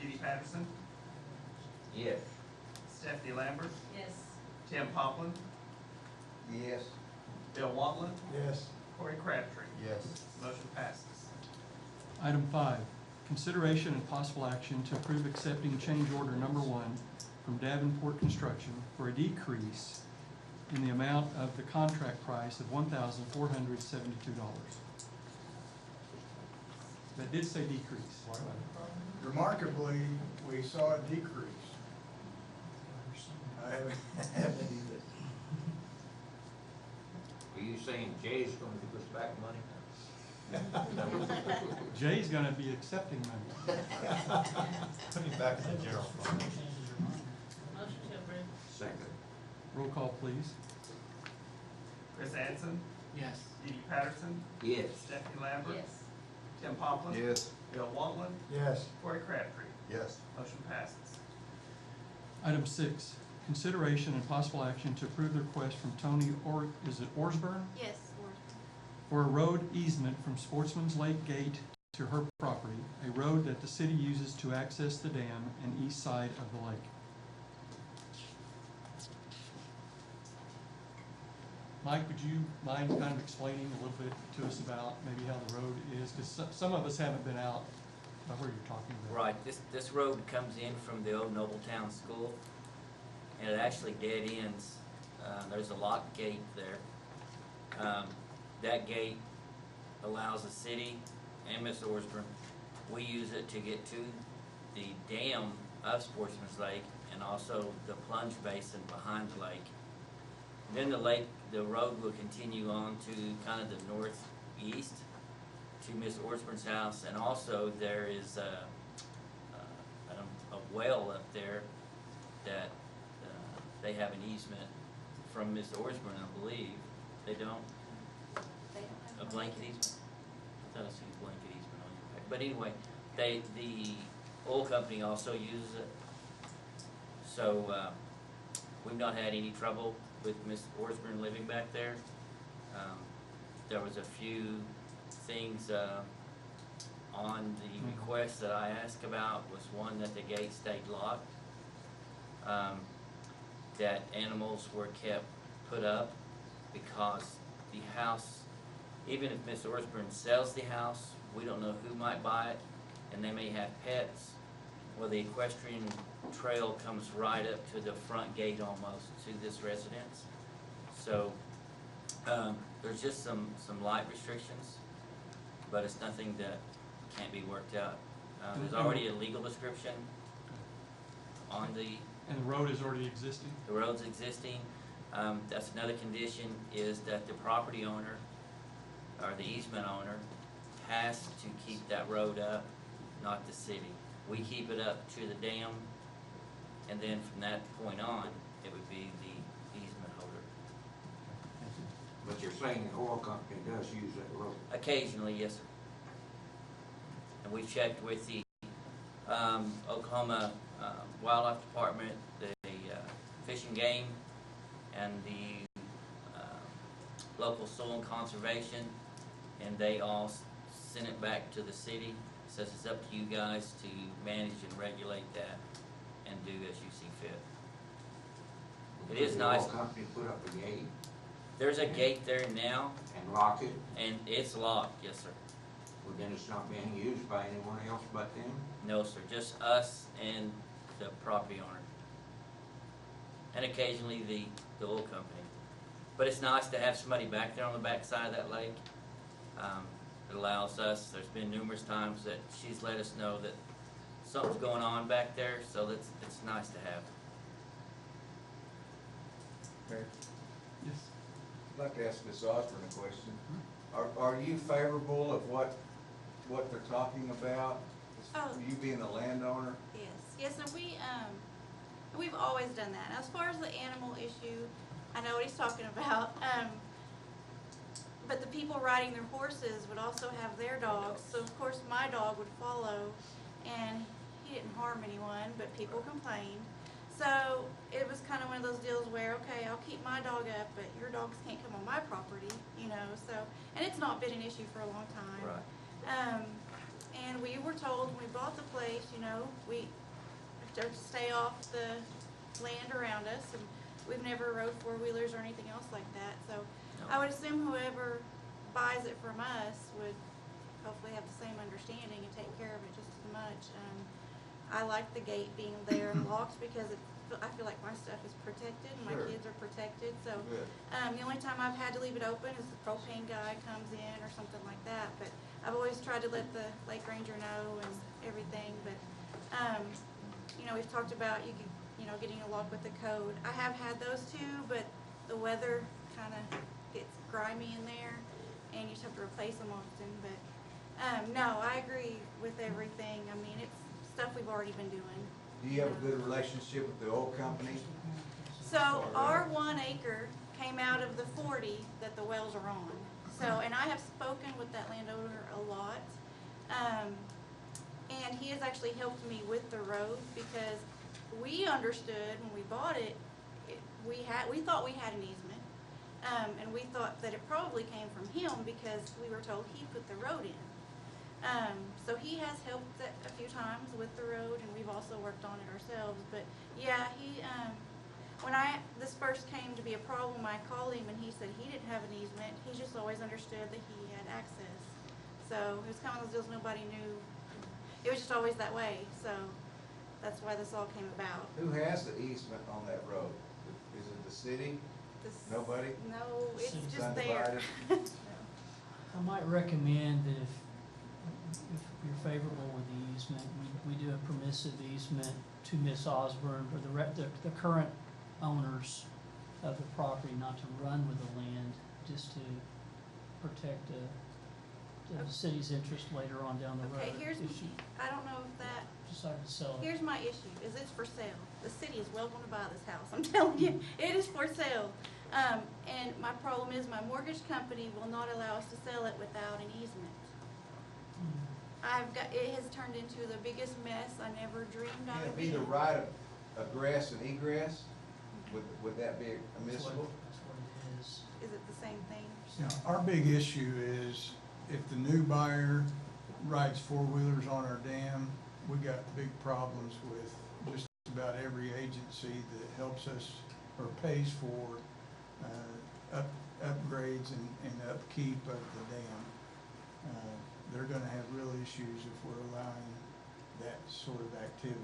Dee Dee Patterson, Yes. Stephanie Lambert, Yes. Tim Poplin, Yes. Bill Wantland, Yes. Corey Crabtree. Yes. Motion passes. Item 5, consideration and possible action to approve accepting change order number 1 from Davenport Construction for a decrease in the amount of the contract price of $1,472. That did say decrease. Remarkably, we saw a decrease. I haven't either. Are you saying Jay's gonna give us back money? Jay's gonna be accepting money. Put him back in the general fund. Motion to approve. Second. Roll call, please. Chris Anson, Yes. Dee Dee Patterson, Yes. Stephanie Lambert, Yes. Tim Poplin, Yes. Bill Wantland, Yes. Corey Crabtree. Yes. Motion passes. Item 6, consideration and possible action to approve the request from Tony Orsburn? Yes. For a road easement from Sportsman's Lake Gate to her property, a road that the city uses to access the dam and east side of the lake. Mike, would you mind kind of explaining a little bit to us about maybe how the road is? Because some of us haven't been out by where you're talking about. Right, this road comes in from the old Nobletown School, and it actually dead ends. There's a lock gate there. That gate allows the city and Miss Orsburn, we use it to get to the dam of Sportsman's Lake and also the plunge basin behind the lake. Then the road will continue on to kind of the northeast to Miss Orsburn's house, and also there is a well up there that they have an easement from Miss Orsburn, I believe. They don't? A blanket easement? I thought I seen a blanket easement on your paper. But anyway, the oil company also uses it. So, we've not had any trouble with Miss Orsburn living back there. There was a few things, on the request that I asked about, was one that the gate stayed locked. That animals were kept put up because the house, even if Miss Orsburn sells the house, we don't know who might buy it, and they may have pets. Well, the equestrian trail comes right up to the front gate almost to this residence. So, there's just some light restrictions, but it's nothing that can't be worked out. There's already a legal description on the And the road is already existing? The road's existing. That's another condition, is that the property owner, or the easement owner, has to keep that road up, not the city. We keep it up to the dam, and then from that point on, it would be the easement holder. But you're saying the oil company does use that road? Occasionally, yes, sir. And we've checked with the Oklahoma Wildlife Department, the Fish and Game, and the local soil and conservation, and they all sent it back to the city. Says it's up to you guys to manage and regulate that and do as you see fit. It is nice. Company put up a gate There's a gate there now, and lock it, and it's locked, yes, sir. well, then it's not being used by anyone else but them? No, sir, just us and the property owner. And occasionally the oil company. But it's nice to have somebody back there on the back side of that lake. It allows us, there's been numerous times that she's let us know that something's going on back there, so it's nice to have. Mayor, Yes. I'd like to ask Ms. Osborne a question. Are you favorable of what they're talking about? Oh. You being the landowner? Yes, and we've always done that. Now, as far as the animal issue, I know what he's talking about. But the people riding their horses would also have their dogs, so of course my dog would follow, and he didn't harm anyone, but people complained. So it was kind of one of those deals where, okay, I'll keep my dog up, but your dogs can't come on my property, you know, so, and it's not been an issue for a long time. Right. And we were told when we bought the place, you know, we have to stay off the land around us, and we've never rode four-wheelers or anything else like that, so I would assume whoever buys it from us would hopefully have the same understanding and take care of it just as much. I like the gate being there and locked because I feel like my stuff is protected and my Sure. kids are protected, so. Good. The only time I've had to leave it open is the propane guy comes in or something like that, but I've always tried to let the lake ranger know and everything, but, you know, we've talked about getting a lock with the code. I have had those too, but the weather kinda gets grimy in there and you just have to replace them often, but, no, I agree with everything. I mean, it's stuff we've already been doing. Do you have a good relationship with the oil company? So our 1 acre came out of the 40 that the wells are on. So, and I have spoken with that landowner a lot. And he has actually helped me with the road because we understood when we bought it, we thought we had an easement. And we thought that it probably came from him because we were told he put the road in. So he has helped a few times with the road, and we've also worked on it ourselves. But yeah, when this first came to be a problem, I called him and he said he didn't have an easement. He just always understood that he had access. So it was kind of those deals nobody knew. It was just always that way. So that's why this all came about. Who has the easement on that road? Is it the city? Nobody? No, it's City's just there. undivided? I might recommend that if you're favorable with the easement, we do a permissive easement to Miss Osborne or the current owners of the property not to run with the land, just to protect the city's interest later on down the road. Okay, If she I don't know if that, decided to sell it. here's my issue, is it's for sale. The city is well going to buy this house, I'm telling you, it is for sale. And my problem is my mortgage company will not allow us to sell it without an easement. It has turned into the biggest mess I never dreamed I Can would it be. be the right of grass and egress? Would that be That's what admissible? it is. Is it the same thing? Yeah, our big issue is if the new buyer rides four-wheelers on our dam, we got big problems with just about every agency that helps us or pays for upgrades and upkeep of the dam. They're gonna have real issues if we're allowing that sort of activity.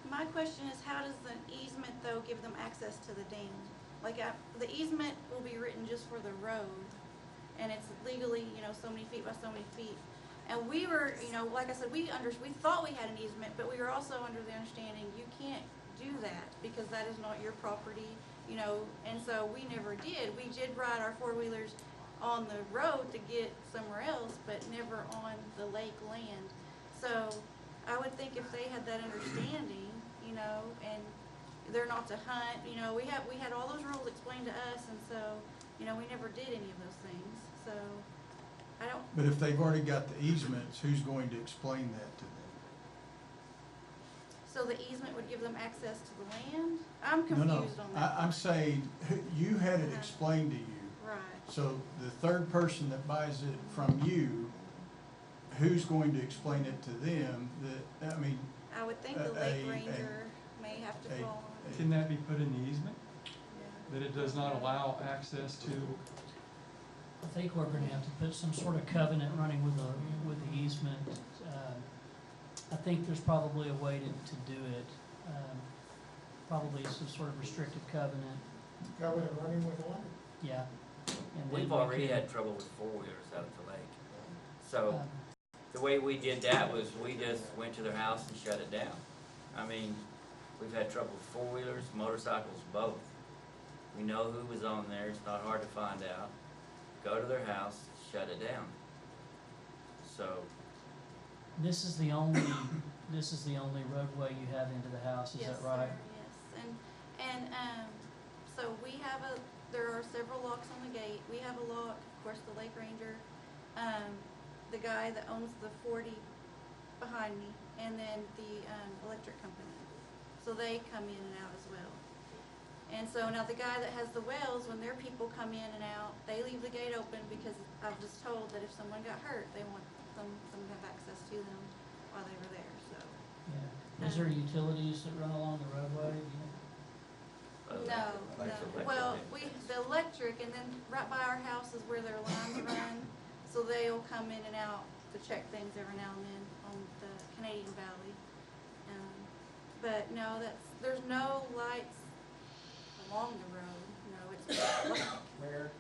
My question is, how does the easement though give them access to the dam? Like, the easement will be written just for the road, and it's legally, so many feet by so many feet. And we were, like I said, we thought we had an easement, but we were also under the understanding you can't do that because that is not your property, and so we never did. We did ride our four-wheelers on the road to get somewhere else, but never on the lake land. So I would think if they had that understanding, and they're not to hunt, we had all those rules explained to us, and so, we never did any of those things, so I don't. But if they've already got the easements, who's going to explain that to them? So the easement would give them access to the land? I'm No, confused on that. I'm saying, you had it explained to you. Right. So the third person that buys it from you, who's going to explain it to them that, I mean, I would think the Lake Ranger may have to fall on it. Can that be put in the easement, Yeah. that it does not allow access to? I think we're gonna have to put some sort of covenant running with the easement. I think there's probably a way to do it, probably some sort of restrictive covenant, Covenant running with water. yeah. And then We've we already can, had trouble with four-wheelers out at the lake. So, um, the way we did that was we just went to their house and shut it down. I mean, we've had trouble with four-wheelers, motorcycles, both. We know who was on there, it's not hard to find out. Go to their house, shut it down. So, this is the only roadway you have into the house, is Yes, that right? sir, yes, so we have there are several locks on the gate. We have a lock, of course, the Lake Ranger, the guy that owns the 40 behind me, and then the electric company. So they come in and out as well. And so now the guy that has the wells, when their people come in and out, they leave the gate open because I was told that if someone got hurt, they want someone to have access to them while they were there, so. Yeah. Is there utilities that run along the roadway? No, like the electric, well, yeah. the electric, and then right by our house is where their lines run, so they'll come in and out to check things every now and then on the Canadian Valley. But no, there's no lights along the road, no, it's. Mayor,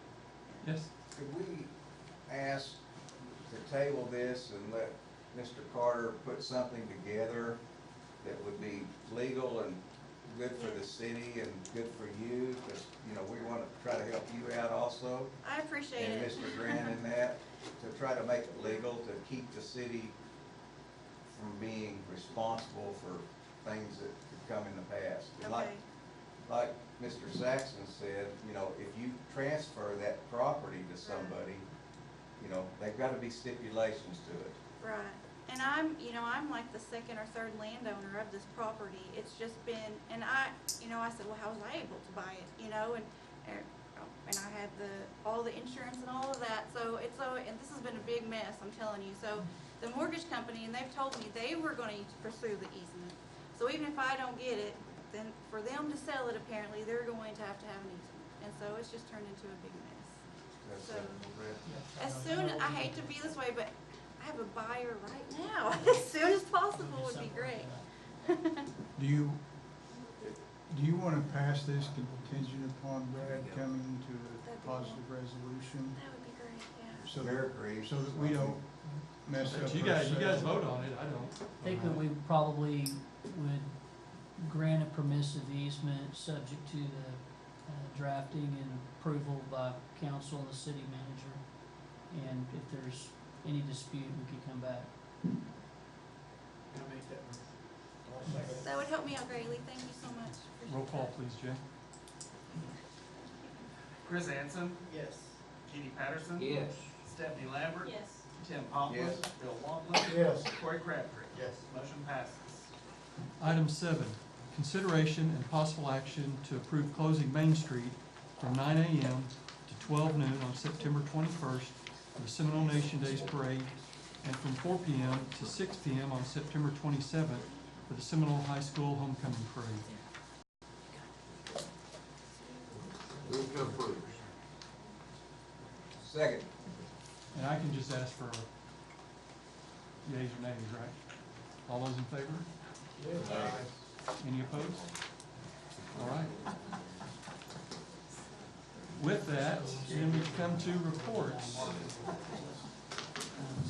Yes? could we ask to table this and let Mr. Carter put something together that would be legal and good for the city and good for you? Because, you know, we want to try to help you out also. I appreciate And it. Mr. Grant in that, to try to make it legal, to keep the city from being responsible for things that could come in the past. And Okay, like Mr. Saxon said, you know, if you transfer that property to somebody, you know, they've got to be stipulations to it. right. And I'm like the second or third landowner of this property. It's just been, and I said, well, how was I able to buy it, and I had all the insurance and all of that, and this has been a big mess, I'm telling you. So the mortgage company, and they've told me they were going to pursue the easement. So even if I don't get it, then for them to sell it, apparently, they're going to have an easement. And so it's just turned into a big mess. That's So, it. as soon, I hate to be this way, but I have a buyer right now. As soon as possible would be great. do you want to pass this contingent upon Brad coming to a positive resolution? That would be great, yeah. So Mayor that, agrees. so that we don't mess up. You guys vote on it, I don't. I think that we probably would grant a permissive easement subject to the drafting and approval by council and the city manager. And if there's any dispute, we could come back. I'll make that one. That would help me out greatly. Thank you so much. Appreciate Roll call, that. please, Jay. Chris Anson, Yes. Keely Patterson. yes. Stephanie Lambert. Yes. Tim Poplin. Yes. Bill Walton. Yes. Corey Crabtree. Yes. Motion passes. Item 7, consideration and possible action to approve closing Main Street from 9 a.m. to 12 noon on September 21st for the Seminole Nation Days Parade, and from 4 p.m. to 6 p.m. on September 27th for the Seminole High School Homecoming Parade. Move to approve. Second. And I can just ask for yeas or nays, right? All those in favor? Any opposed? All right. With that, then we come to reports.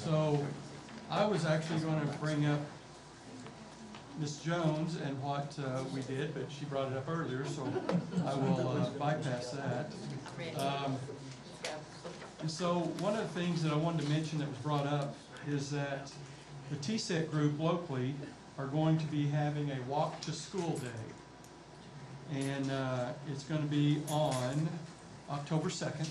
So I was actually going to bring up Ms. Jones and what we did, but she brought it up earlier, so I will bypass that. And so one of the things that I wanted to mention that was brought up is that the TSET group locally are going to be having a walk to school day. And it's going to be on October 2nd.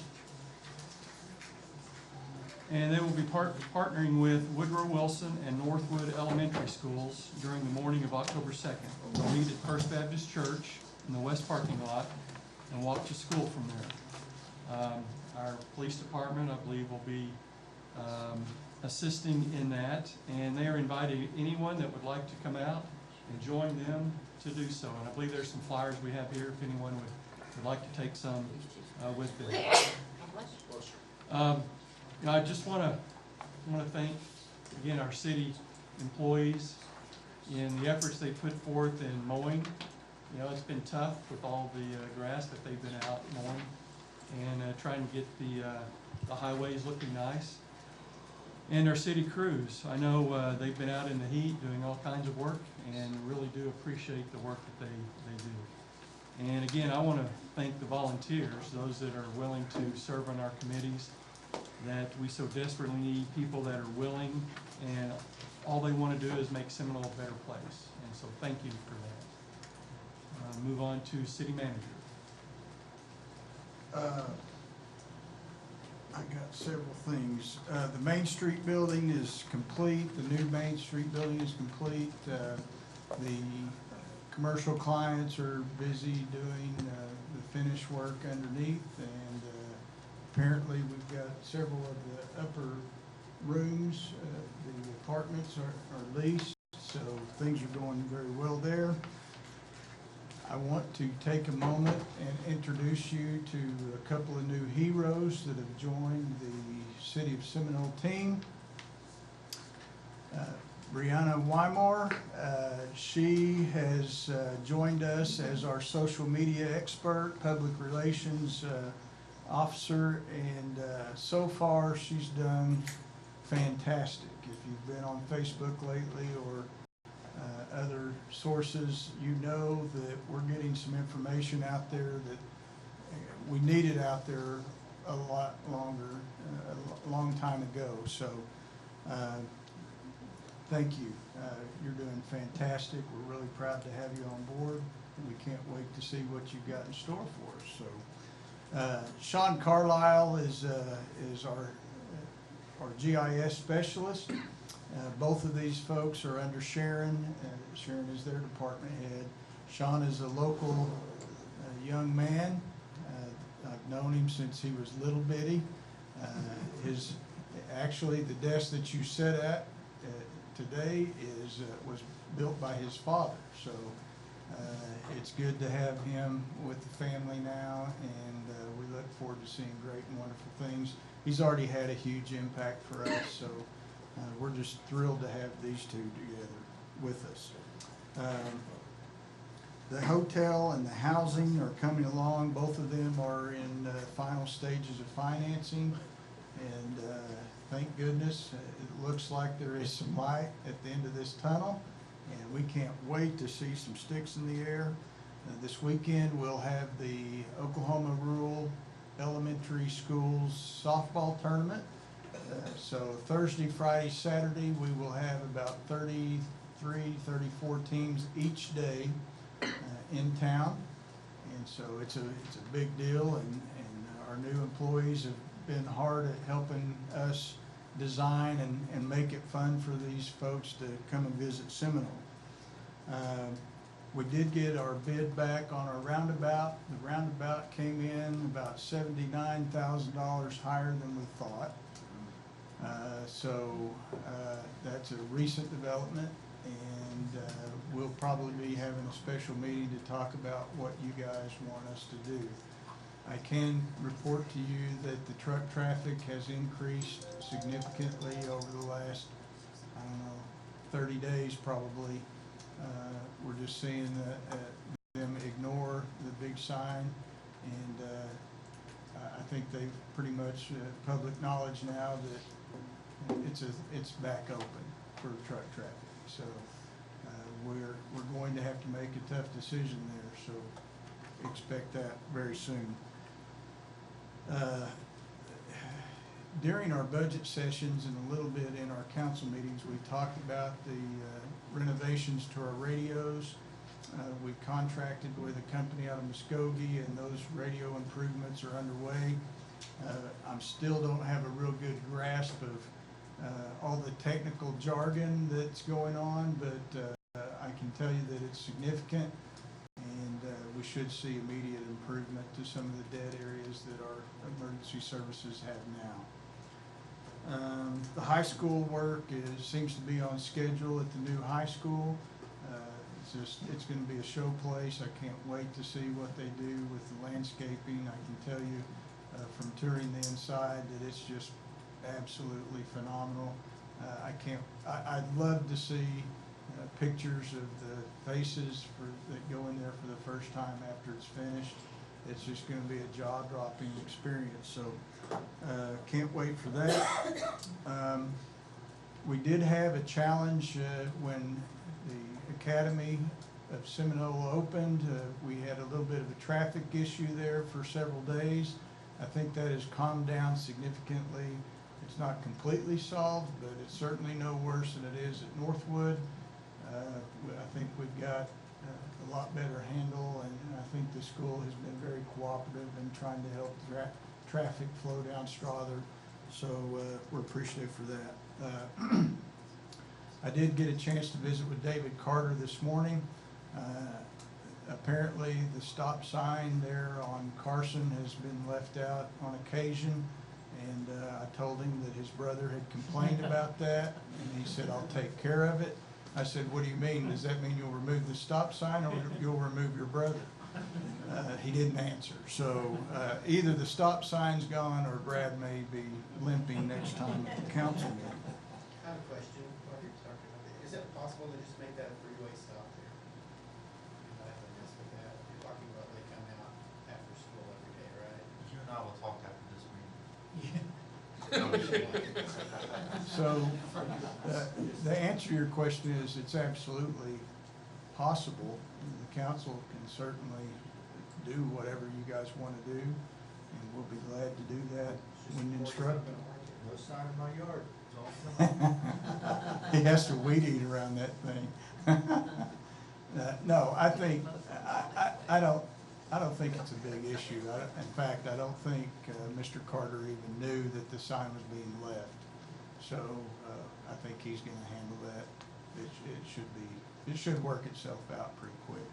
And they will be partnering with Woodrow Wilson and Northwood Elementary Schools during the morning of October 2nd. They'll meet at First Baptist Church in the west parking lot and walk to school from there. Our police department, I believe, will be assisting in that, and they are inviting anyone that would like to come out and join them to do so. And I believe there's some flyers we have here if anyone would like to take some with them. You know, I just want to thank again our city employees in the efforts they put forth in mowing. You know, it's been tough with all the grass that they've been out mowing and trying to get the highways looking nice. And our city crews, I know they've been out in the heat doing all kinds of work and really do appreciate the work that they do. And again, I want to thank the volunteers, those that are willing to serve on our committees, that we so desperately need people that are willing, and all they want to do is make Seminole a better place. And so thank you for that. Move on to city manager. I got several things. The Main Street building is complete. The new Main Street building is complete. The commercial clients are busy doing the finish work underneath, and apparently we've got several of the upper rooms. The apartments are leased, so things are going very well there. I want to take a moment and introduce you to a couple of new heroes that have joined the City of Seminole team. Brianna Wymore, she has joined us as our social media expert, public relations officer, and so far she's done fantastic. If you've been on Facebook lately or other sources, you know that we're getting some information out there that we needed out there a lot longer, a long time ago. So thank you. You're doing fantastic. We're really proud to have you on board, and we can't wait to see what you've got in store for us. So Sean Carlisle is our GIS specialist. Both of these folks are under Sharon. Sharon is their department head. Sean is a local young man. I've known him since he was little bitty. Actually, the desk that you sit at today was built by his father. So it's good to have him with the family now, and we look forward to seeing great and wonderful things. He's already had a huge impact for us, so we're just thrilled to have these two together with us. The hotel and the housing are coming along. Both of them are in final stages of financing, and thank goodness it looks like there is some light at the end of this tunnel, and we can't wait to see some sticks in the air. This weekend we'll have the Oklahoma Rural Elementary Schools softball tournament. So Thursday, Friday, Saturday, we will have about 33, 34 teams each day in town. And so it's a big deal, and our new employees have been hard at helping us design and make it fun for these folks to come and visit Seminole. We did get our bid back on our roundabout. The roundabout came in about $79,000 higher than we thought. So that's a recent development, and we'll probably be having a special meeting to talk about what you guys want us to do. I can report to you that the truck traffic has increased significantly over the last, 30 days probably. We're just seeing them ignore the big sign, and I think they've pretty much public knowledge now that it's back open for truck traffic. So we're going to have to make a tough decision there. So expect that very soon. During our budget sessions and a little bit in our council meetings, we talked about the renovations to our radios. We've contracted with a company out of Muskogee, and those radio improvements are underway. I still don't have a real good grasp of all the technical jargon that's going on, but I can tell you that it's significant, and we we should see immediate improvement to some of the dead areas that our emergency services have now. The high school work seems to be on schedule at the new high school. It's gonna be a show place. I can't wait to see what they do with the landscaping. I can tell you, from touring the inside, that it's just absolutely phenomenal. I'd love to see pictures of the faces that go in there for the first time after it's finished. It's just gonna be a jaw-dropping experience, so can't wait for that. We did have a challenge when the Academy of Seminole opened. We had a little bit of a traffic issue there for several days. I think that has calmed down significantly. It's not completely solved, but it's certainly no worse than it is at Northwood. I think we've got a lot better handle, and I think the school has been very cooperative in trying to help traffic flow down Strother. So we're appreciative for that. I did get a chance to visit with David Carter this morning. Apparently the stop sign there on Carson has been left out on occasion, and I told him that his brother had complained about that, and he said, "I'll take care of it." I said, "What do you mean? Does that mean you'll remove the stop sign or you'll remove your brother?" He didn't answer. So either the stop sign's gone or Brad may be limping next time at the council meeting. I have a question while you're talking about it. Is it possible to just make that a freeway stop there? I have a mess with that. You're talking about they come out after school every day, right? You and I will talk after this meeting. So the answer to your question is it's absolutely possible. The council can certainly do whatever you guys want to do, and we'll be glad to do that when instructed. No sign in my yard. It's all He has to weed eat around that thing. No, I think, I don't think it's a big issue. In fact, I don't think Mr. Carter even knew that the sign was being left. So I think he's gonna handle that. It should work itself out pretty quick.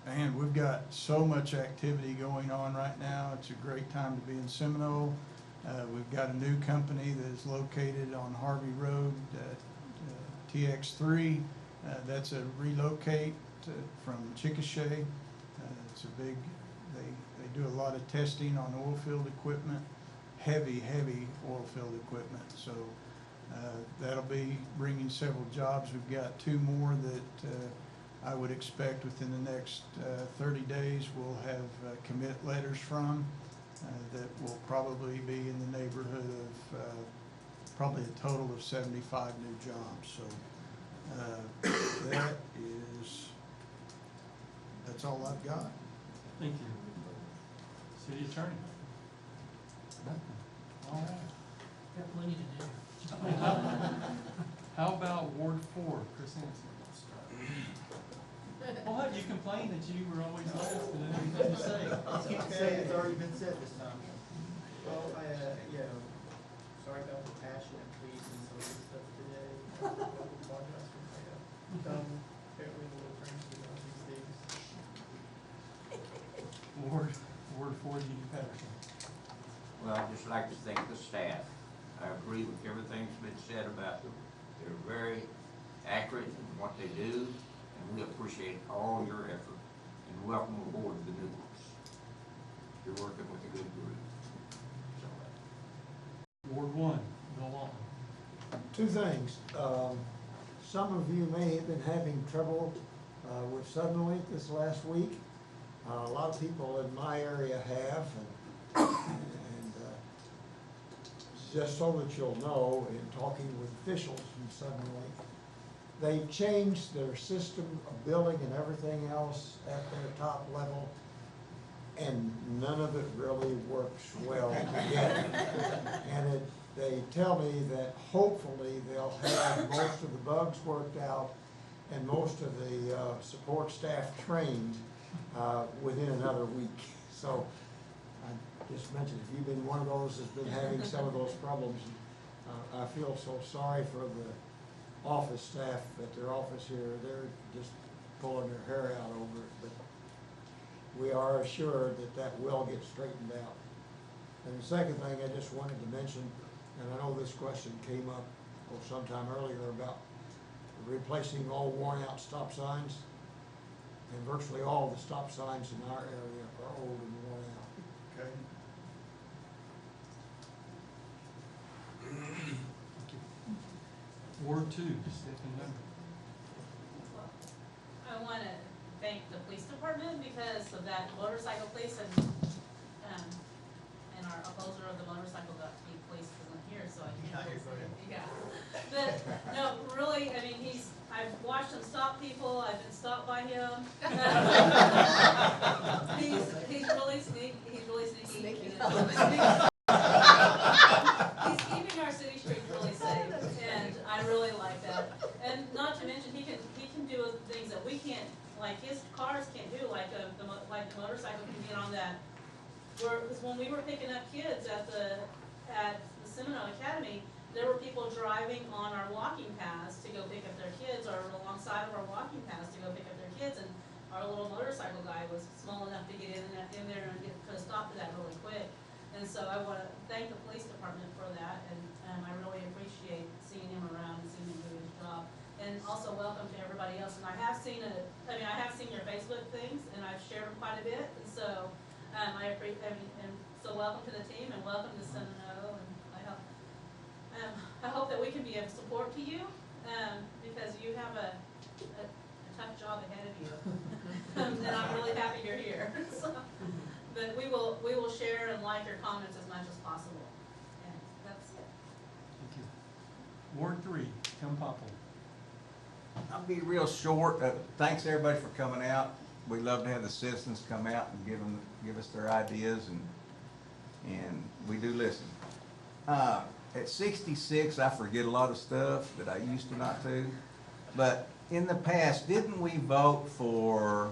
Man, we've got so much activity going on right now. It's a great time to be in Seminole. We've got a new company that is located on Harvey Road, TX3. That's a relocate from Chickasha. It's a big, they do a lot of testing on oil field equipment, heavy oil field equipment. So that'll be bringing several jobs. We've got 2 more that I would expect within the next 30 days we'll have commit letters from that will probably be in the neighborhood of probably a total of 75 new jobs. So that's all I've got. Thank you. City Attorney? Nothing. All right. Got plenty to do. How about Ward 4, Chris Hansen? Well, you complained that you were always last and everything to say. You can say it's already been said this time. Well, sorry about the passionate pleas and some of the stuff today. I apologize for my apparently a little crazy about these things. Ward 4, G.D. Patterson. Well, I'd just like to thank the staff. I agree with everything that's been said about them. They're very accurate in what they do, and we appreciate all your effort, and welcome aboard the new ones. You're working with a good group. So, Ward 1, Bill Walton. 2 things. Some of you may have been having trouble with Suddenlink this last week. A lot of people in my area have, and just so that you'll know, in talking with officials from Suddenlink, they've changed their system of billing and everything else at their top level, and none of it really works well together. And they tell me that hopefully they'll have most of the bugs worked out and most of the support staff trained within another week. So I just mentioned, if you've been one of those that's been having some of those problems, I feel so sorry for the office staff at their office here. They're just pulling their hair out over it, but we are assured that that will get straightened out. And the second thing I just wanted to mention, and I know this question came up sometime earlier about replacing all worn out stop signs. And virtually all the stop signs in our area are old and worn out. Okay. Ward 2, Stephanie Lemon. I want to thank the police department because of that motorcycle police and our opposer of the motorcycle police isn't here, so I can't. Yeah. But, no, really, I mean, I've watched him stop people, I've been stopped by him. He's really sneaky, He's keeping our city streets really safe, and I really like that. And not to mention, he can do things that we can't, like his cars can't do, like the motorcycle can get on that. Because when we were picking up kids at the Seminole Academy, there were people driving on our walking paths to go pick up their kids, or alongside of our walking paths to go pick up their kids, and our little motorcycle guy was small enough to get in there and put a stop to that really quick. And so I want to thank the police department for that, and I really appreciate seeing him around and seeing him do his job. And also welcome to everybody else. And I have seen your Facebook things, and I've shared them quite a bit, and so so welcome to the team and welcome to Seminole, and I hope that we can be of support to you, because you have a tough job ahead of you, and I'm really happy you're here. So, but we will share and like your comments as much as possible, and that's it. Thank you. Ward 3, Tim Popple. I'll be real short. Thanks everybody for coming out. We love to have the citizens come out and give us their ideas, and we do listen. At 66, I forget a lot of stuff that I used to not to. But in the past, didn't we vote for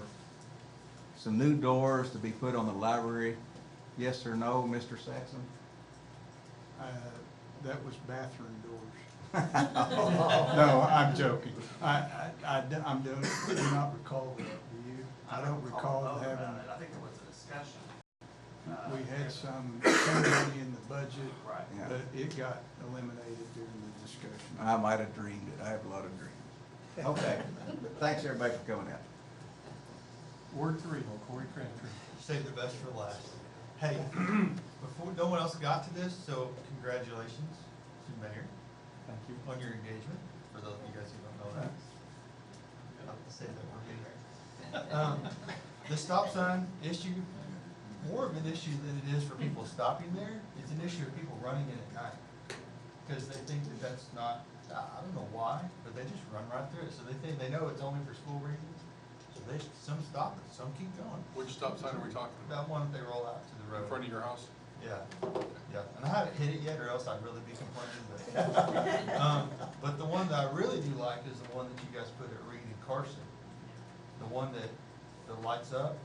some new doors to be put on the library? Yes or no, Mr. Saxon? That was bathroom doors. No, I'm joking. I do not recall that. Do you? I don't recall having. I think there was a discussion. We had some money in the budget, Right. Yeah. but it got eliminated during the discussion. I might have dreamed it. I have a lot of dreams. Okay. But thanks everybody for coming out. Ward 3, Corey Crabtree. Save the best for last. Hey, before, no one else got to this, so congratulations to Mayor Thank you. on your engagement, for those of you guys who don't know that. I'll have to say that we're getting the stop sign issue, more of an issue than it is for people stopping there. It's an issue of people running in at night, because they think that that's not, I don't know why, but they just run right through it. So they know it's only for school reasons. So some stop it, some keep going. Which stop sign are we talking about? That one that they roll out to the road. In front of your house? Yeah, yeah, and I haven't hit it yet, or else I'd really be complaining, but, but the one that I really do like is the one that you guys put at Reed and Carson. The one that lights up,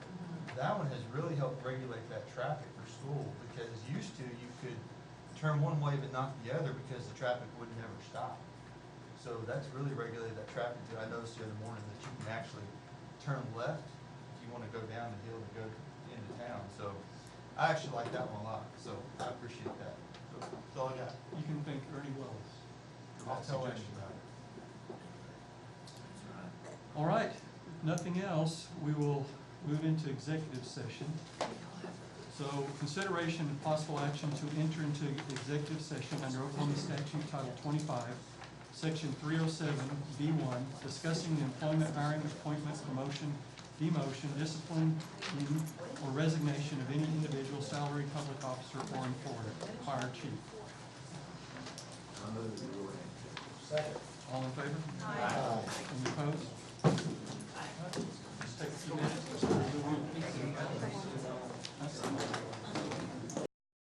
that one has really helped regulate that traffic for school, because used to, you could turn one way but not the other because the traffic would never stop. So that's really regulated that traffic too. I noticed the other morning that you can actually turn left if you want to go down the hill to go into town, so I actually like that one a lot, so I appreciate that. So that's all I got. You can thank Ernie Wells. for I'll that tell Ernie suggestion. about it. All right, if nothing else, we will move into executive session. So consideration and possible action to enter into executive session under Oklahoma statute title 25, section 307B1, discussing the employment, hiring, appointment, promotion, demotion, discipline, or resignation of any individual, salaried public officer, or employer, fire chief. Second. All in favor? Aye. Any opposed? Just take a few minutes.